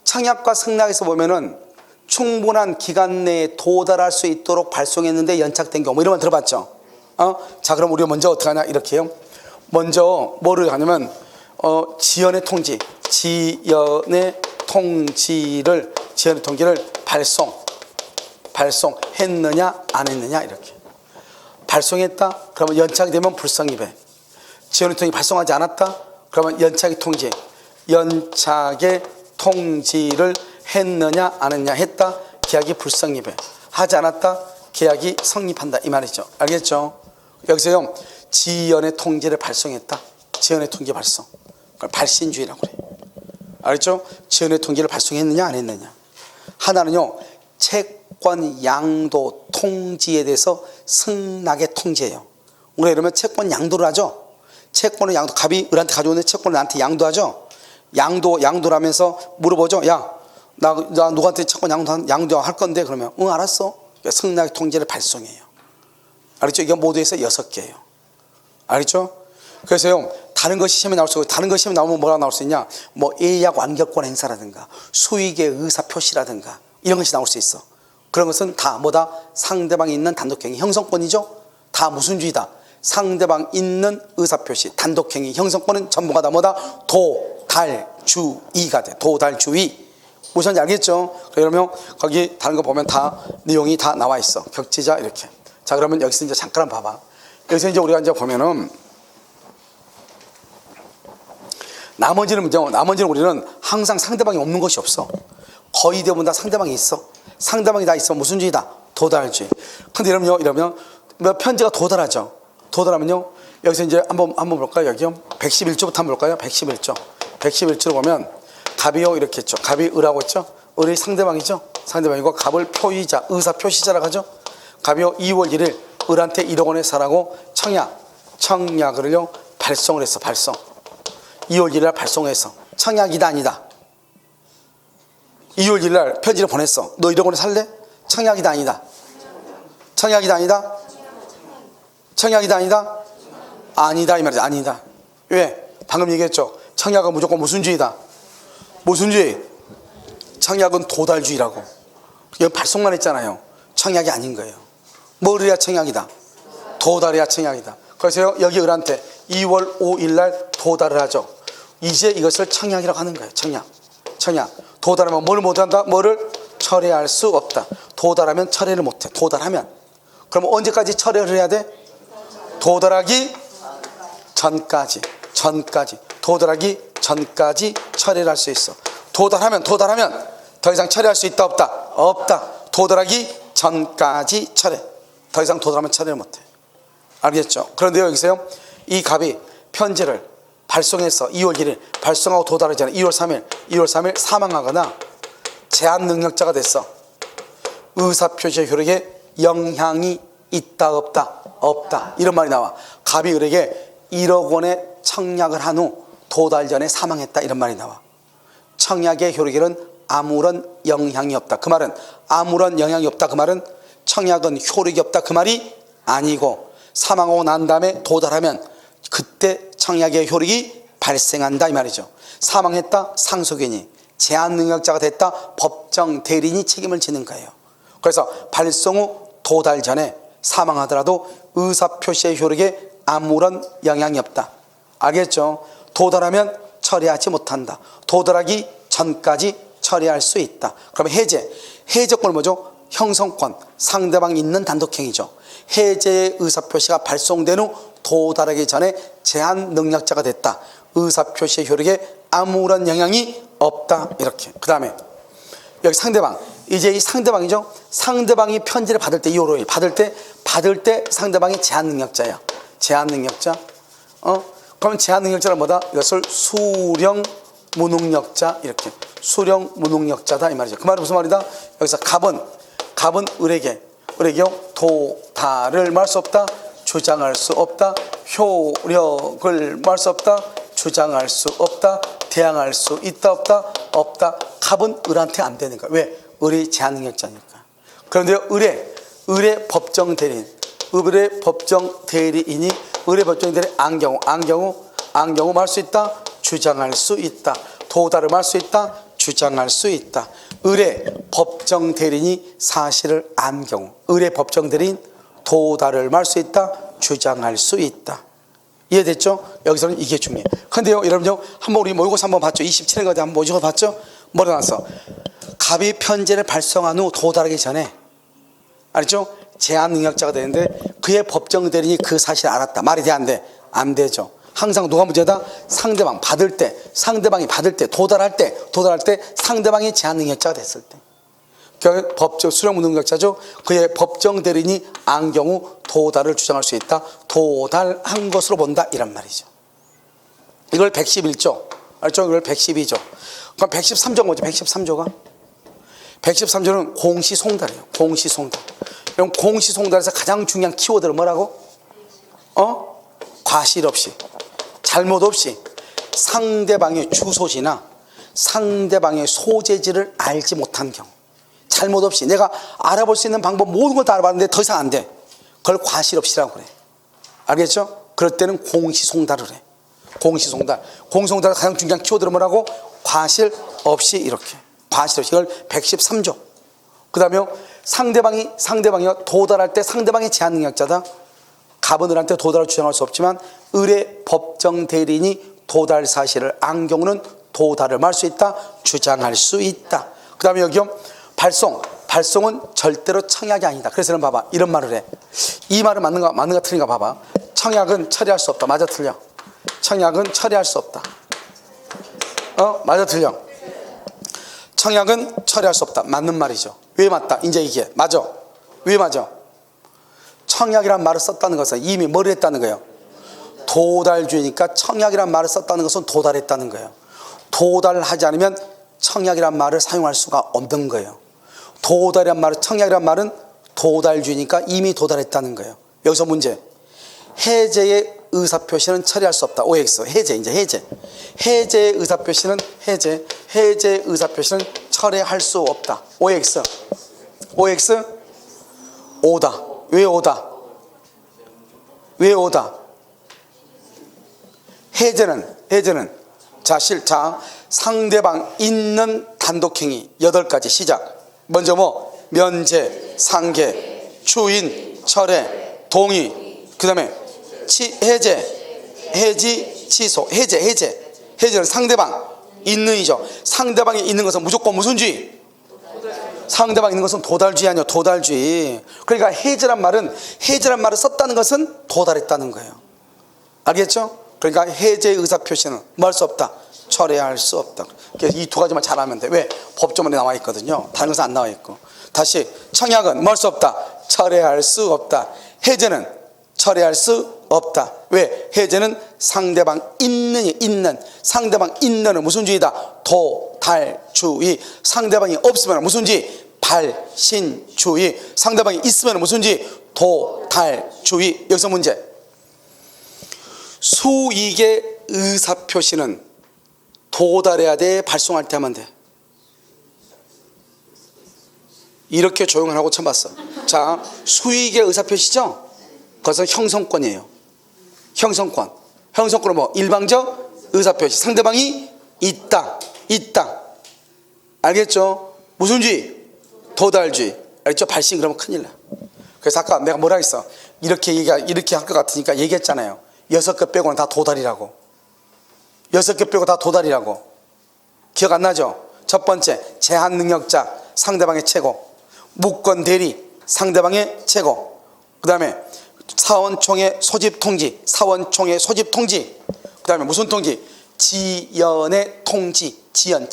청약과 승낙에서 보면은 충분한 기간 내에 도달할 수 있도록 발송했는데 연착된 경우 이런 건 들어봤죠? 자, 그럼 우리가 먼저 어떻게 하냐? 이렇게 해요. 먼저 뭐를 하냐면 지연의 통지를 발송했느냐 안 했느냐 이렇게. 발송했다 그러면 연착이 되면 불성입에. 지원의 통지 발송하지 않았다 그러면 연착의 통지. 연착의 통지를 했느냐 안 했느냐. 했다 계약이 불성립에. 하지 않았다 계약이 성립한다 이 말이죠. 알겠죠? 여기서요 지연의 통지를 발송했다. 지연의 통지 발송. 그걸 발신주의라고 그래요. 알겠죠? 지연의 통지를 발송했느냐 안 했느냐. 하나는요 채권 양도 통지에 대해서 승낙의 통지예요. 우리가 이러면 채권 양도를 하죠. 채권을 양도, 갑이 을한테 가져오는 채권을 나한테 양도하죠. 양도라면서 물어보죠. 야, 나 누구한테 채권 양도할 건데 그러면 응 알았어. 승낙의 통지를 발송해요. 알겠죠? 이게 모두에서 6개예요. 알겠죠? 그래서요 다른 것이 시험에 나올 수 있고, 다른 것이 시험에 나오면 뭐가 나올 수 있냐, 뭐 예약 완결권 행사라든가 수익의 의사 표시라든가 이런 것이 나올 수 있어. 그런 것은 다 뭐다? 상대방이 있는 단독행위 형성권이죠. 다 무슨 주의다? 상대방 있는 의사표시 단독행위 형성권은 전부가 다 뭐다? 도달주의가 돼. 도달주의. 무슨 말인지 알겠죠? 그러면 거기 다른 거 보면 다 내용이 다 나와 있어. 격지자 이렇게. 자 그러면 여기서 이제 잠깐 봐봐. 여기서 이제 우리가 이제 보면은 나머지는 우리는 항상 상대방이 없는 것이 없어. 거의 대부분 다 상대방이 있어. 상대방이 다 있으면 무슨 주의다? 도달주의. 근데 이러면 편지가 도달하죠. 도달하면요 여기서 이제 한번 볼까요? 여기요 111조부터 한번 볼까요? 111조로 보면 갑이요 이렇게 했죠. 갑이 을하고 했죠. 을이 상대방이죠. 상대방이고 갑을 표의자 의사 표시자라고 하죠. 갑이요 2월 1일 을한테 1억 원에 사라고 청약을요 발송을 했어. 발송 2월 1일 날 발송해서 청약이다 아니다. 2월 1일 날 편지를 보냈어. 너 1억 원에 살래? 청약이다 아니다. 청약이다 아니다. 청약이다 아니다. 아니다 이 말이죠. 아니다. 왜? 방금 얘기했죠. 청약은 무조건 무슨 주의다? 무슨 주의? 청약은 도달주의라고. 여기 발송만 했잖아요. 청약이 아닌 거예요. 뭘 해야 청약이다? 도달해야 청약이다. 그래서 여기 을한테 2월 5일 날 도달을 하죠. 이제 이것을 청약이라고 하는 거예요. 청약. 도달하면 뭘 못한다? 뭐를 철회할 수 없다. 도달하면 철회를 못해. 도달하면. 그럼 언제까지 철회를 해야 돼? 도달하기 전까지. 도달하기 전까지 철회를 할 수 있어. 도달하면 더 이상 철회할 수 있다 없다? 없다. 도달하기 전까지 철회. 더 이상 도달하면 철회를 못해. 알겠죠? 그런데 여기서요 이 갑이 편지를 발송해서 2월 1일 발송하고 도달하잖아요. 2월 3일 사망하거나 제한 능력자가 됐어. 의사표시 효력에 영향이 있다 없다? 없다. 이런 말이 나와. 갑이 을에게 1억 원의 청약을 한 후 도달 전에 사망했다 이런 말이 나와. 청약의 효력에는 아무런 영향이 없다. 그 말은 아무런 영향이 없다. 그 말은 청약은 효력이 없다. 그 말이 아니고 사망하고 난 다음에 도달하면 그때 청약의 효력이 발생한다 이 말이죠. 사망했다 상속인이, 제한 능력자가 됐다 법정 대리인이 책임을 지는 거예요. 그래서 발송 후 도달 전에 사망하더라도 의사표시의 효력에 아무런 영향이 없다. 알겠죠? 도달하면 처리하지 못한다. 도달하기 전까지 처리할 수 있다. 그럼 해제권은 뭐죠? 형성권, 상대방이 있는 단독행위죠. 해제의 의사표시가 발송된 후 도달하기 전에 제한 능력자가 됐다. 의사표시의 효력에 아무런 영향이 없다. 이렇게. 그 다음에 여기 상대방. 이제 이 상대방이죠. 상대방이 편지를 받을 때 2월 5일 받을 때 상대방이 제한 능력자야. 제한 능력자. 그러면 제한 능력자는 뭐다? 이것을 수령 무능력자 이렇게. 수령 무능력자다 이 말이죠. 그 말은 무슨 말이다? 여기서 갑은 을에게요 도달을 말할 수 없다. 주장할 수 없다. 효력을 말할 수 없다. 주장할 수 없다. 대항할 수 있다 없다? 없다. 갑은 을한테 안 되는 거야. 왜? 을이 제한 능력자니까. 그런데 을의 법정 대리인, 을의 법정 대리인이 을의 법정 대리인 안경우 말할 수 있다. 주장할 수 있다. 도달을 말할 수 있다. 주장할 수 있다. 을의 법정 대리인이 사실을 안 경우 을의 법정 대리인 도달을 말할 수 있다. 주장할 수 있다. 이해됐죠? 여기서는 이게 중요해요. 근데요 여러분요 한번 우리 모의고사 한번 봤죠? 27년까지 한번 모의고사 봤죠? 뭐라 나왔어? 갑이 편지를 발송한 후 도달하기 전에 알죠? 제한 능력자가 되는데 그의 법정 대리인이 그 사실을 알았다. 말이 돼, 안 돼? 안 되죠. 항상 누가 문제다? 상대방 받을 때, 상대방이 받을 때, 도달할 때 상대방이 제한 능력자가 됐을 때. 그러니까 법적 수령 능력자죠. 그의 법정 대리인이 안 경우 도달을 주장할 수 있다. 도달한 것으로 본다, 이란 말이죠. 이걸 111조, 알죠? 이걸 112조. 그럼 113조가 뭐죠? 113조가? 113조는 공시송달이에요. 공시송달. 그럼 공시송달에서 가장 중요한 키워드는 뭐라고? 과실 없이, 잘못 없이 상대방의 주소지나 상대방의 소재지를 알지 못한 경우, 잘못 없이 내가 알아볼 수 있는 방법 모든 걸 다 알아봤는데 더 이상 안 돼. 그걸 과실 없이라고 그래. 알겠죠? 그럴 때는 공시송달을 해. 공시송달. 공시송달의 가장 중요한 키워드는 뭐라고? 과실 없이, 이렇게. 과실 없이. 이걸 113조. 그 다음에 상대방이 도달할 때 상대방이 제한 능력자다. 갑은 을한테 도달을 주장할 수 없지만 을의 법정 대리인이 도달 사실을 안 경우는 도달을 말 수 있다. 주장할 수 있다. 그 다음에 여기요. 발송은 절대로 청약이 아니다. 그래서 봐봐, 이런 말을 해. 이 말은 맞는가 틀린가 봐봐. 청약은 처리할 수 없다. 맞아, 틀려? 청약은 처리할 수 없다. 맞아, 틀려? 청약은 처리할 수 없다. 맞는 말이죠. 왜 맞다? 이제 이게 맞아. 왜 맞아? 청약이란 말을 썼다는 것은 이미 뭘 했다는 거예요? 도달주의니까 청약이란 말을 썼다는 것은 도달했다는 거예요. 도달하지 않으면 청약이란 말을 사용할 수가 없는 거예요. 청약이란 말은 도달주의니까 이미 도달했다는 거예요. 여기서 문제. 해제의 의사표시는 처리할 수 없다. OX. 해제의 의사표시는 해제의 의사표시는 처리할 수 없다. OX. 오다. 왜 오다? 해제는 상대방 있는 단독행위 8가지 시작. 먼저 면제, 상계, 추인, 철회, 동의, 그 다음에 해지, 취소. 해제는 상대방 있는이죠. 상대방이 있는 것은 무조건 무슨 주의? 상대방 있는 것은 도달주의 아니요, 도달주의. 그러니까 해제란 말을 썼다는 것은 도달했다는 거예요. 알겠죠? 그러니까 해제의 의사표시는 뭐 할 수 없다? 철회할 수 없다. 그래서 이 두 가지만 잘하면 돼. 왜? 법조문에 나와 있거든요. 다른 것은 안 나와 있고. 다시, 청약은 뭐 할 수 없다? 철회할 수 없다. 해제는 철회할 수 없다. 왜? 해제는 상대방 상대방 있는은 무슨 주의다? 도달주의. 상대방이 없으면 무슨 주의? 발신주의. 상대방이 있으면 무슨 주의? 도달주의. 여기서 문제. 수익의 의사표시는 도달해야 돼? 발송할 때 하면 돼? 이렇게 조용을 하고 처음 봤어. 자, 수익의 의사표시죠? 그것은 형성권이에요. 형성권은 뭐? 일방적 의사표시. 상대방이 있다. 알겠죠? 무슨 주의? 도달주의. 알겠죠? 발신 그러면 큰일 나. 그래서 아까 내가 뭐라 했어? 이렇게 할 것 같으니까 얘기했잖아요. 6개 빼고는 다 도달이라고. 6개 빼고 다 도달이라고. 기억 안 나죠? 첫 번째, 제한 능력자, 상대방의 최고. 무권 대리, 상대방의 최고. 그 다음에 사원총회 소집 통지. 그 다음에 무슨 통지? 지연의 통지. 지연.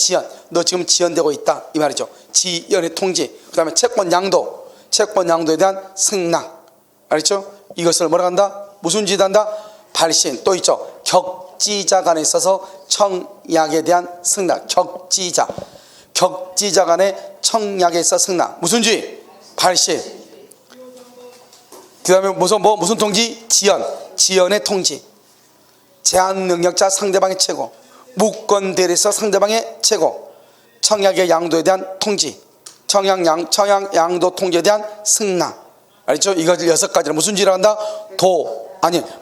너 지금 지연되고 있다. 이 말이죠. 지연의 통지. 그 다음에 채권 양도에 대한 승낙. 알겠죠? 이것을 뭐라 한다? 무슨 지다 한다? 발신. 또 있죠. 격지자 간에 있어서 청약에 대한 승낙. 격지자 간에 청약에 있어 승낙. 무슨 주의? 발신. 그 다음에 무슨 통지? 지연의 통지. 제한 능력자 상대방의 최고. 무권 대리서 상대방의 최고. 청약의 양도에 대한 통지. 청약 양도 통지에 대한 승낙. 알죠? 이거 6가지를 무슨 주의라고 한다?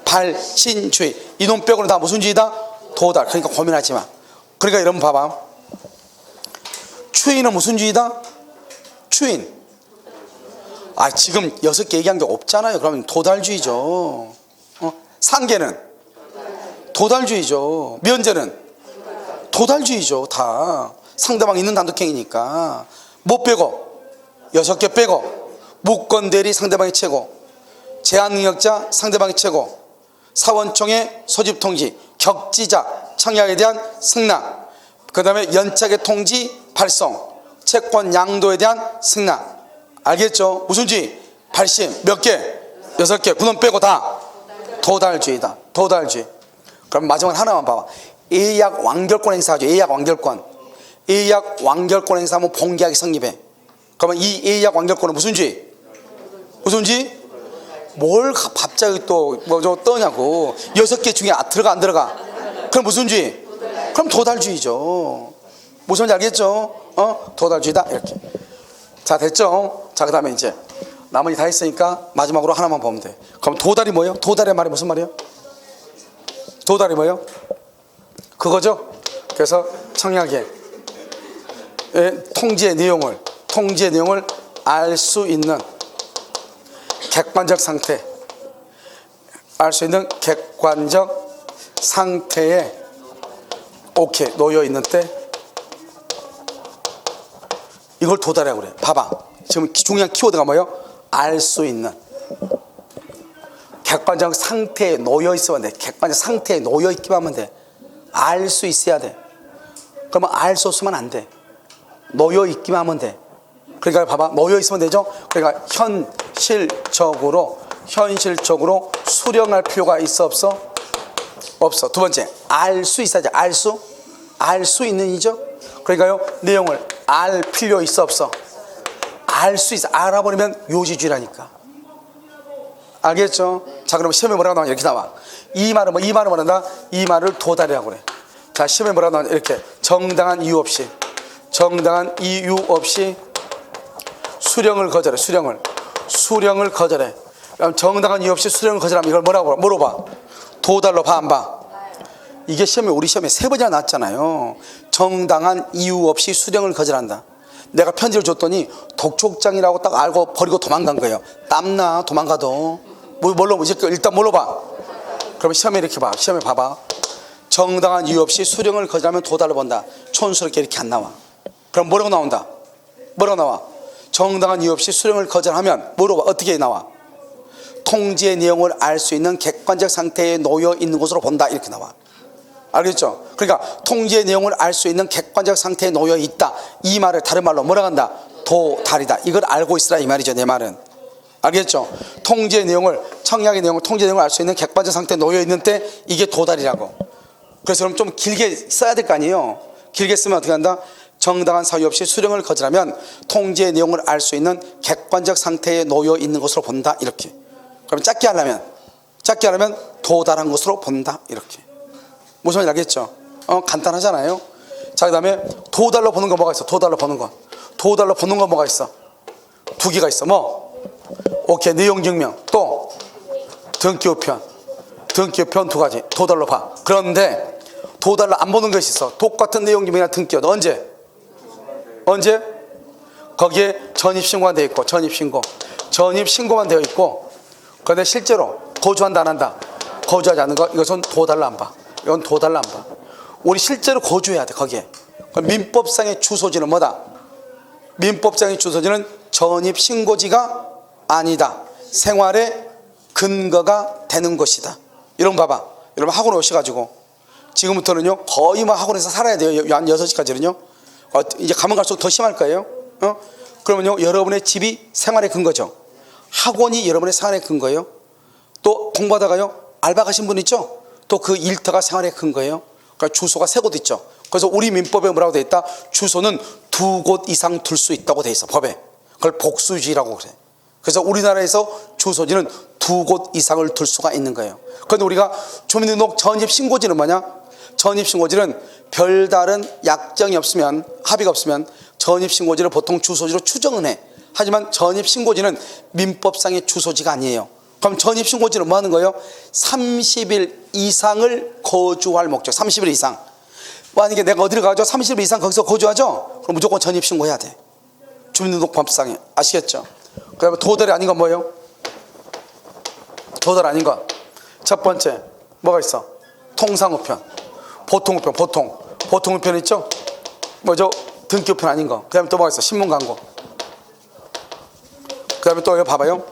발신주의. 이놈 빼고는 다 무슨 주의다? 도달. 그러니까 고민하지 마. 그러니까 여러분 봐봐. 추인은 무슨 주의다? 추인. 지금 6개 얘기한 게 없잖아요. 그러면 도달주의죠. 상계는 도달주의죠. 면제는 도달주의죠. 다 상대방 있는 단독행위니까. 못 빼고 6개 빼고 무권 대리 상대방이 최고, 제한 능력자 상대방이 최고, 사원총회 소집 통지, 격지자 청약에 대한 승낙, 그 다음에 연착의 통지 발송, 채권 양도에 대한 승낙. 알겠죠? 무슨 주의? 발심 몇 개? 6개. 군원 빼고 다 도달주의다. 도달주의. 그럼 마지막 하나만 봐봐. 예약 완결권 행사하죠. 예약 완결권. 예약 완결권 행사하면 본계약이 성립해. 그러면 이 예약 완결권은 무슨 주의? 무슨 주의? 뭘 갑자기 또 뭐 저 떠냐고. 6개 중에 들어가 안 들어가? 그럼 무슨 주의? 그럼 도달주의죠. 무슨 말인지 알겠죠? 도달주의다. 이렇게. 자, 됐죠? 자, 그 다음에 이제 나머지 다 했으니까 마지막으로 하나만 보면 돼. 그럼 도달이 뭐예요? 도달의 말이 무슨 말이에요? 도달이 뭐예요? 그거죠? 그래서 청약의 통지의 내용을 알 수 있는 객관적 상태, 알 수 있는 객관적 상태에 오케이 놓여 있는 때 이걸 도달이라고 그래. 봐봐. 지금 중요한 키워드가 뭐예요? 알 수 있는. 객관적 상태에 놓여 있으면 돼. 객관적 상태에 놓여 있기만 하면 돼. 알 수 있어야 돼. 그러면 알 수 없으면 안 돼. 놓여 있기만 하면 돼. 그러니까 봐봐. 놓여 있으면 되죠? 그러니까 현실적으로 수령할 필요가 있어 없어? 없어. 두 번째, 알 수 있어야지. 알 수 있는 이죠? 그러니까요, 내용을 알 필요 있어 없어? 알 수 있어. 알아버리면 요지주의라니까. 알겠죠? 자, 그럼 시험에 뭐라고 나와? 이렇게 나와. 이 말은 뭐란다? 이 말을 도달이라고 그래. 자, 시험에 뭐라고 나와? 이렇게. 정당한 이유 없이 수령을 거절해. 수령을 거절해. 그럼 정당한 이유 없이 수령을 거절하면 이걸 뭐라고 물어봐? 도달로 봐, 안 봐? 이게 우리 시험에 3번이나 나왔잖아요. 정당한 이유 없이 수령을 거절한다. 내가 편지를 줬더니 독촉장이라고 딱 알고 버리고 도망간 거예요. 땀나, 도망가도. 일단 뭘로 봐? 그럼 시험에 이렇게 봐. 시험에 봐봐. 정당한 이유 없이 수령을 거절하면 도달로 본다. 촌스럽게 이렇게 안 나와. 그럼 뭐라고 나온다? 뭐라고 나와? 정당한 이유 없이 수령을 거절하면 뭐로 봐? 어떻게 나와? 통지의 내용을 알 수 있는 객관적 상태에 놓여 있는 것으로 본다. 이렇게 나와. 알겠죠? 그러니까 통지의 내용을 알 수 있는 객관적 상태에 놓여 있다. 이 말을 다른 말로 뭐라고 한다? 도달이다. 이걸 알고 있으라 이 말이죠. 내 말은. 알겠죠? 통지의 내용을, 청약의 내용을, 통지의 내용을 알 수 있는 객관적 상태에 놓여 있는 때 이게 도달이라고. 그래서 그럼 좀 길게 써야 될 거 아니에요? 길게 쓰면 어떻게 한다? 정당한 사유 없이 수령을 거절하면 통지의 내용을 알 수 있는 객관적 상태에 놓여 있는 것으로 본다. 이렇게. 그럼 짧게 하려면 도달한 것으로 본다. 이렇게. 무슨 말인지 알겠죠? 간단하잖아요. 자, 그 다음에 도달로 보는 거 뭐가 있어? 도달로 보는 거 뭐가 있어? 2개가 있어. 뭐? 오케이. 내용 증명. 또 등기우편 2가지. 도달로 봐. 그런데 도달로 안 보는 것이 있어. 똑같은 내용 증명이나 등기여도 언제? 거기에 전입신고가 되어 있고, 전입신고만 되어 있고, 그런데 실제로 거주한다 안 한다? 거주하지 않는 거, 이것은 도달로 안 봐. 이건 도달로 안 봐. 우리 실제로 거주해야 돼. 거기에. 민법상의 주소지는 뭐다? 민법상의 주소지는 전입신고지가 아니다. 생활의 근거가 되는 것이다. 여러분 봐봐. 여러분 학원에 오셔가지고 지금부터는요 거의 뭐 학원에서 살아야 돼요. 한 6시까지는요. 이제 가면 갈수록 더 심할 거예요. 그러면요 여러분의 집이 생활의 근거죠. 학원이 여러분의 생활의 근거예요. 또 공부하다가요 알바 가신 분 있죠. 또 그 일터가 생활의 근거예요. 그러니까 주소가 3곳 있죠. 그래서 우리 민법에 뭐라고 돼 있다? 주소는 2곳 이상 둘 수 있다고 돼 있어. 법에. 그걸 복수주의라고 그래. 그래서 우리나라에서 주소지는 2곳 이상을 둘 수가 있는 거예요. 그런데 우리가 주민등록 전입신고지는 뭐냐? 전입신고지는 별다른 약정이 없으면, 합의가 없으면 전입신고지를 보통 주소지로 추정은 해. 하지만 전입신고지는 민법상의 주소지가 아니에요. 그럼 전입신고지는 뭐 하는 거예요? 30일 이상을 거주할 목적. 30일 이상. 만약에 내가 어디를 가죠? 30일 이상 거기서 거주하죠? 그럼 무조건 전입신고해야 돼. 주민등록법상에. 아시겠죠? 그다음에 도달이 아닌 건 뭐예요? 도달 아닌 건 첫 번째 뭐가 있어? 통상우편, 보통우편 있죠? 뭐죠? 등기우편 아닌 거. 그다음에 또 뭐가 있어? 신문광고. 그다음에 또 여기 봐봐요.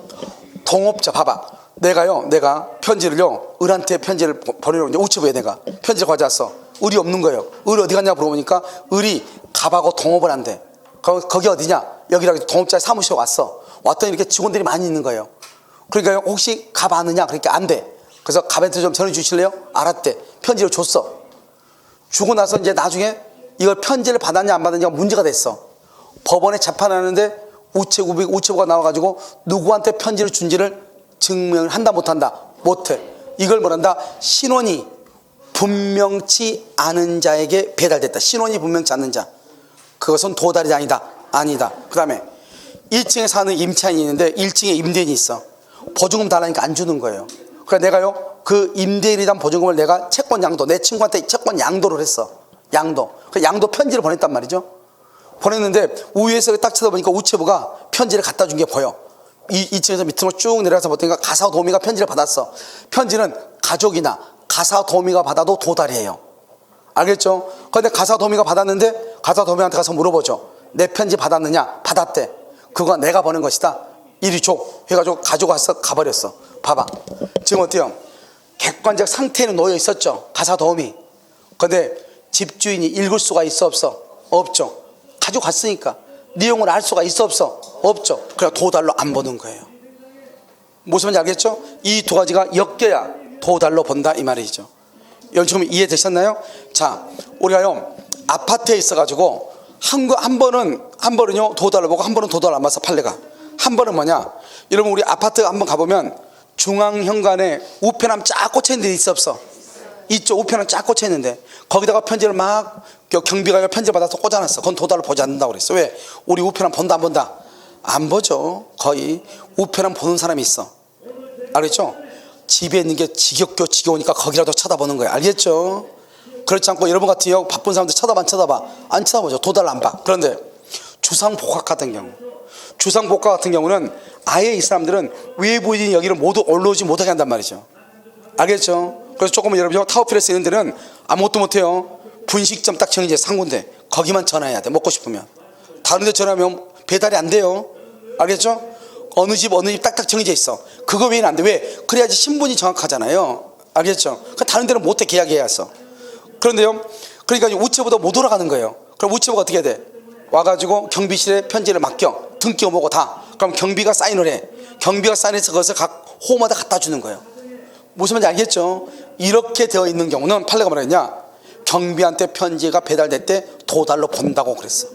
동업자 봐봐. 내가 편지를요, 을한테 편지를 보내려고 이제 우체부에 내가 편지를 가져왔어. 을이 없는 거예요. 을이 어디 갔냐 물어보니까 을이 갑하고 동업을 한대. 거기 어디냐? 여기라고 동업자 사무실에 왔더니 이렇게 직원들이 많이 있는 거예요. 그러니까 혹시 갑 아느냐? 그러니까 안 돼. 그래서 갑한테 좀 전해 주실래요? 알았대. 편지를 줬어. 주고 나서 이제 나중에 이걸 편지를 받았냐 안 받았냐가 문제가 됐어. 법원에 재판하는데 우체부가 나와가지고 누구한테 편지를 준지를 증명을 한다 못한다? 못해. 이걸 뭐란다? 신원이 분명치 않은 자에게 배달됐다. 신원이 분명치 않는 자. 그것은 도달이 아니다. 아니다. 그 다음에 1층에 사는 임차인이 있는데 1층에 임대인이 있어. 보증금 달라니까 안 주는 거예요. 그래서 내가요, 그 임대인에 대한 보증금을 내가 채권 양도, 내 친구한테 채권 양도를 했어. 양도. 그 양도 편지를 보냈단 말이죠. 보냈는데 우회에서 딱 쳐다보니까 우체부가 편지를 갖다 준 게 보여. 2층에서 밑으로 쭉 내려가서 보니까 가사 도우미가 편지를 받았어. 편지는 가족이나 가사 도우미가 받아도 도달이에요. 알겠죠? 그런데 가사 도우미가 받았는데 가사 도우미한테 가서 물어보죠. 내 편지 받았느냐? 받았대. 그거 내가 보낸 것이다. 이리 줘. 해가지고 가져가서 가버렸어. 봐봐. 지금 어때요? 객관적 상태에는 놓여 있었죠. 가사 도우미. 그런데 집주인이 읽을 수가 있어 없어? 없죠. 가져갔으니까 내용을 알 수가 있어 없어? 없죠. 그래 도달로 안 보는 거예요. 무슨 말인지 알겠죠? 이 두 가지가 엮여야 도달로 본다 이 말이죠. 여러분 지금 이해되셨나요? 자, 우리가요 아파트에 있어가지고 한 번은요 도달로 보고 한 번은 도달 안 봐서 판례가. 한 번은 뭐냐? 여러분 우리 아파트 한번 가보면 중앙 현관에 우편함 쫙 꽂혀 있는 데 있어 없어? 이쪽 우편함 쫙 꽂혀 있는데 거기다가 편지를 막 경비가 편지 받아서 꽂아놨어. 그건 도달로 보지 않는다고 그랬어. 왜? 우리 우편함 본다 안 본다? 안 보죠. 거의 우편함 보는 사람이 있어. 알겠죠? 집에 있는 게 지겨우니까 거기라도 쳐다보는 거예요. 알겠죠? 그렇지 않고 여러분 같은 경우 바쁜 사람들 쳐다봐? 안 쳐다보죠. 도달 안 봐. 그런데 주상복합 같은 경우는 아예 이 사람들은 외부인 여기를 모두 올라오지 못하게 한단 말이죠. 알겠죠? 그래서 조금은 여러분 타워필에서 있는 데는 아무것도 못해요. 분식점 딱 정해져 상군데 거기만 전화해야 돼. 먹고 싶으면. 다른 데 전화하면 배달이 안 돼요. 알겠죠? 어느 집 딱딱 정해져 있어. 그거 외에는 안 돼. 왜? 그래야지 신분이 정확하잖아요. 알겠죠? 다른 데는 못해. 계약해야 했어. 그런데요, 그러니까 우체부도 못 돌아가는 거예요. 그럼 우체부가 어떻게 해야 돼? 와가지고 경비실에 편지를 맡겨. 등기 오고 다. 그럼 경비가 사인을 해. 경비가 사인해서 그것을 각 호마다 갖다 주는 거예요. 무슨 말인지 알겠죠? 이렇게 되어 있는 경우는 판례가 뭐라 했냐? 경비한테 편지가 배달될 때 도달로 본다고 그랬어.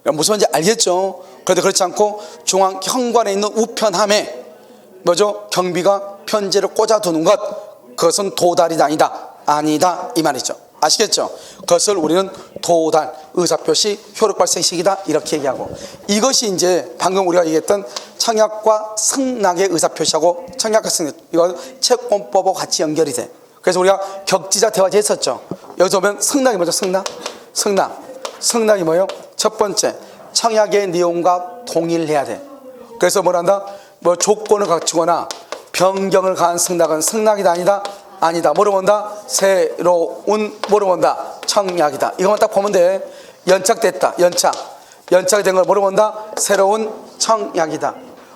무슨 말인지 알겠죠? 그런데 그렇지 않고 중앙 현관에 있는 우편함에 뭐죠? 경비가 편지를 꽂아두는 것, 그것은 도달이 아니다 이 말이죠. 아시겠죠? 그것을 우리는 도달, 의사표시, 효력발생식이다 이렇게 얘기하고, 이것이 이제 방금 우리가 얘기했던 청약과 승낙의 의사표시하고 청약과 승낙, 이거 채권법하고 같이 연결이 돼. 그래서 우리가 격지자 대화제 했었죠. 여기서 보면 승낙이 뭐죠? 승낙이 뭐예요? 첫 번째, 청약의 내용과 동일해야 돼. 그래서 뭐란다? 뭐 조건을 갖추거나 변경을 가한 승낙은 승낙이다 아니다. 뭐로 본다? 새로운 뭐로 본다? 청약이다. 이것만 딱 보면 돼. 연착됐다. 연착이 된 걸 뭐로 본다? 새로운 청약이다.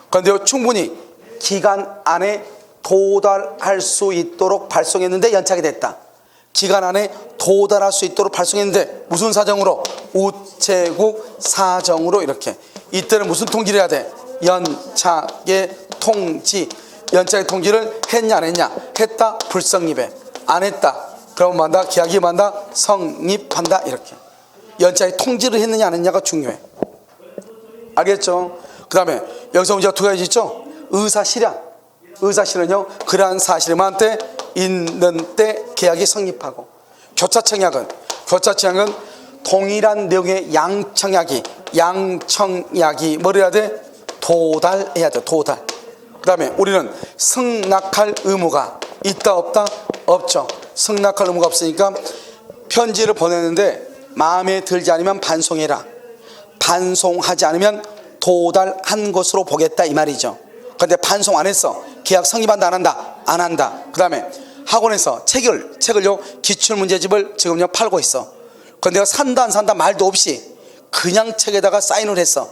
그런데 충분히 기간 안에 도달할 수 있도록 발송했는데 연착이 됐다. 기간 안에 도달할 수 있도록 발송했는데 무슨 사정으로? 우체국 사정으로. 이렇게 이때는 무슨 통지를 해야 돼? 연착의 통지. 연착의 통지를 했냐 안 했냐? 했다. 불성립해. 안 했다. 그러면 뭐한다? 계약이 뭐한다? 성립한다. 이렇게 연착의 통지를 했느냐 안 했냐가 중요해. 알겠죠? 그 다음에 여기서 문제가 두 가지 있죠. 의사실은요 그러한 사실만 때 있는 때 계약이 성립하고, 교차청약은 동일한 내용의 양청약이 뭐를 해야 돼? 도달해야 돼. 도달. 그 다음에 우리는 승낙할 의무가 있다 없다? 없죠. 승낙할 의무가 없으니까 편지를 보내는데 마음에 들지 않으면 반송해라. 반송하지 않으면 도달한 것으로 보겠다 이 말이죠. 그런데 반송 안 했어. 계약 성립한다 안 한다? 그 다음에 학원에서 책을요 기출문제집을 지금요 팔고 있어. 그런데 내가 산다 안 산다 말도 없이 그냥 책에다가 사인을 했어.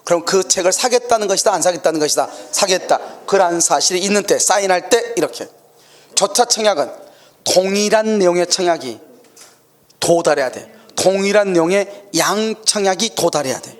그럼 그 책을 사겠다는 것이다, 안 사겠다는 것이다? 사겠다. 그러한 사실이 있는 때, 사인할 때 이렇게. 조차 청약은 동일한 내용의 청약이 도달해야 돼. 동일한 내용의 양청약이 도달해야 돼.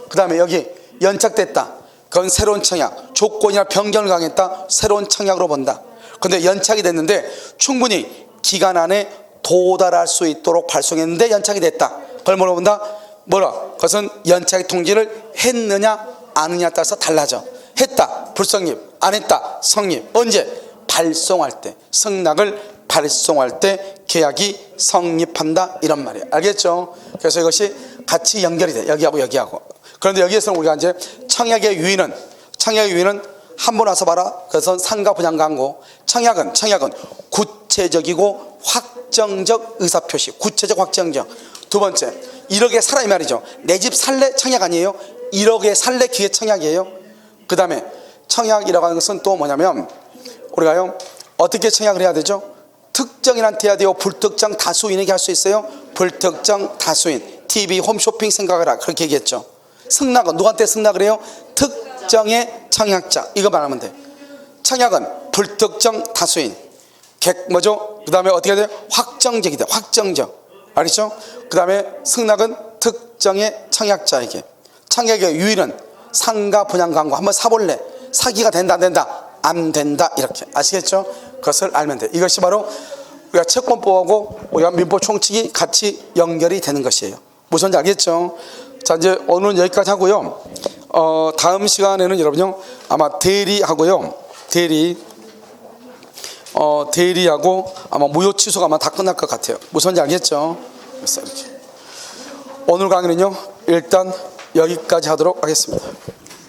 그 다음에 여기 연착됐다. 그건 새로운 청약. 조건이나 변경을 강했다. 새로운 청약으로 본다. 그런데 연착이 됐는데 충분히 기간 안에 도달할 수 있도록 발송했는데 연착이 됐다. 그걸 뭐로 본다? 그것은 연착의 통지를 했느냐 안 했느냐에 따라서 달라져. 했다, 불성립. 안 했다, 성립. 언제? 발송할 때. 승낙을 발송할 때 계약이 성립한다, 이런 말이에요. 알겠죠? 그래서 이것이 같이 연결이 돼. 여기하고 여기하고. 그런데 여기에서는 우리가 이제 청약의 유인은 한 번 와서 봐라. 그래서 상가 분양 광고. 청약은 구체적이고 확정적 의사표시. 구체적 확정적. 두 번째, 1억에 살아 이 말이죠. 내 집 살래 청약 아니에요. 1억에 살래 기회 청약이에요. 그 다음에 청약이라고 하는 것은 또 뭐냐면 우리가요 어떻게 청약을 해야 되죠? 특정인한테 해야 돼요? 불특정 다수인에게 할 수 있어요? 불특정 다수인. TV 홈쇼핑 생각하라, 그렇게 얘기했죠. 승낙은 누구한테 승낙을 해요? 특정의 청약자. 이거 말하면 돼. 청약은 불특정 다수인. 그 다음에 어떻게 해야 돼요? 확정적이다. 확정적. 알겠죠? 그 다음에 승낙은 특정의 청약자에게. 청약의 유일은 상가 분양 광고. 한번 사볼래? 사기가 된다, 안 된다? 안 된다. 이렇게. 아시겠죠? 그것을 알면 돼. 이것이 바로 우리가 채권법하고 우리가 민법 총칙이 같이 연결이 되는 것이에요. 무슨 알겠죠? 자, 이제 오늘은 여기까지 하고요. 다음 시간에는 여러분요 아마 대리하고요. 대리하고 아마 무효 취소가 아마 다 끝날 것 같아요. 무슨 알겠죠? 그래서 이렇게. 오늘 강의는요 일단 여기까지 하도록 하겠습니다.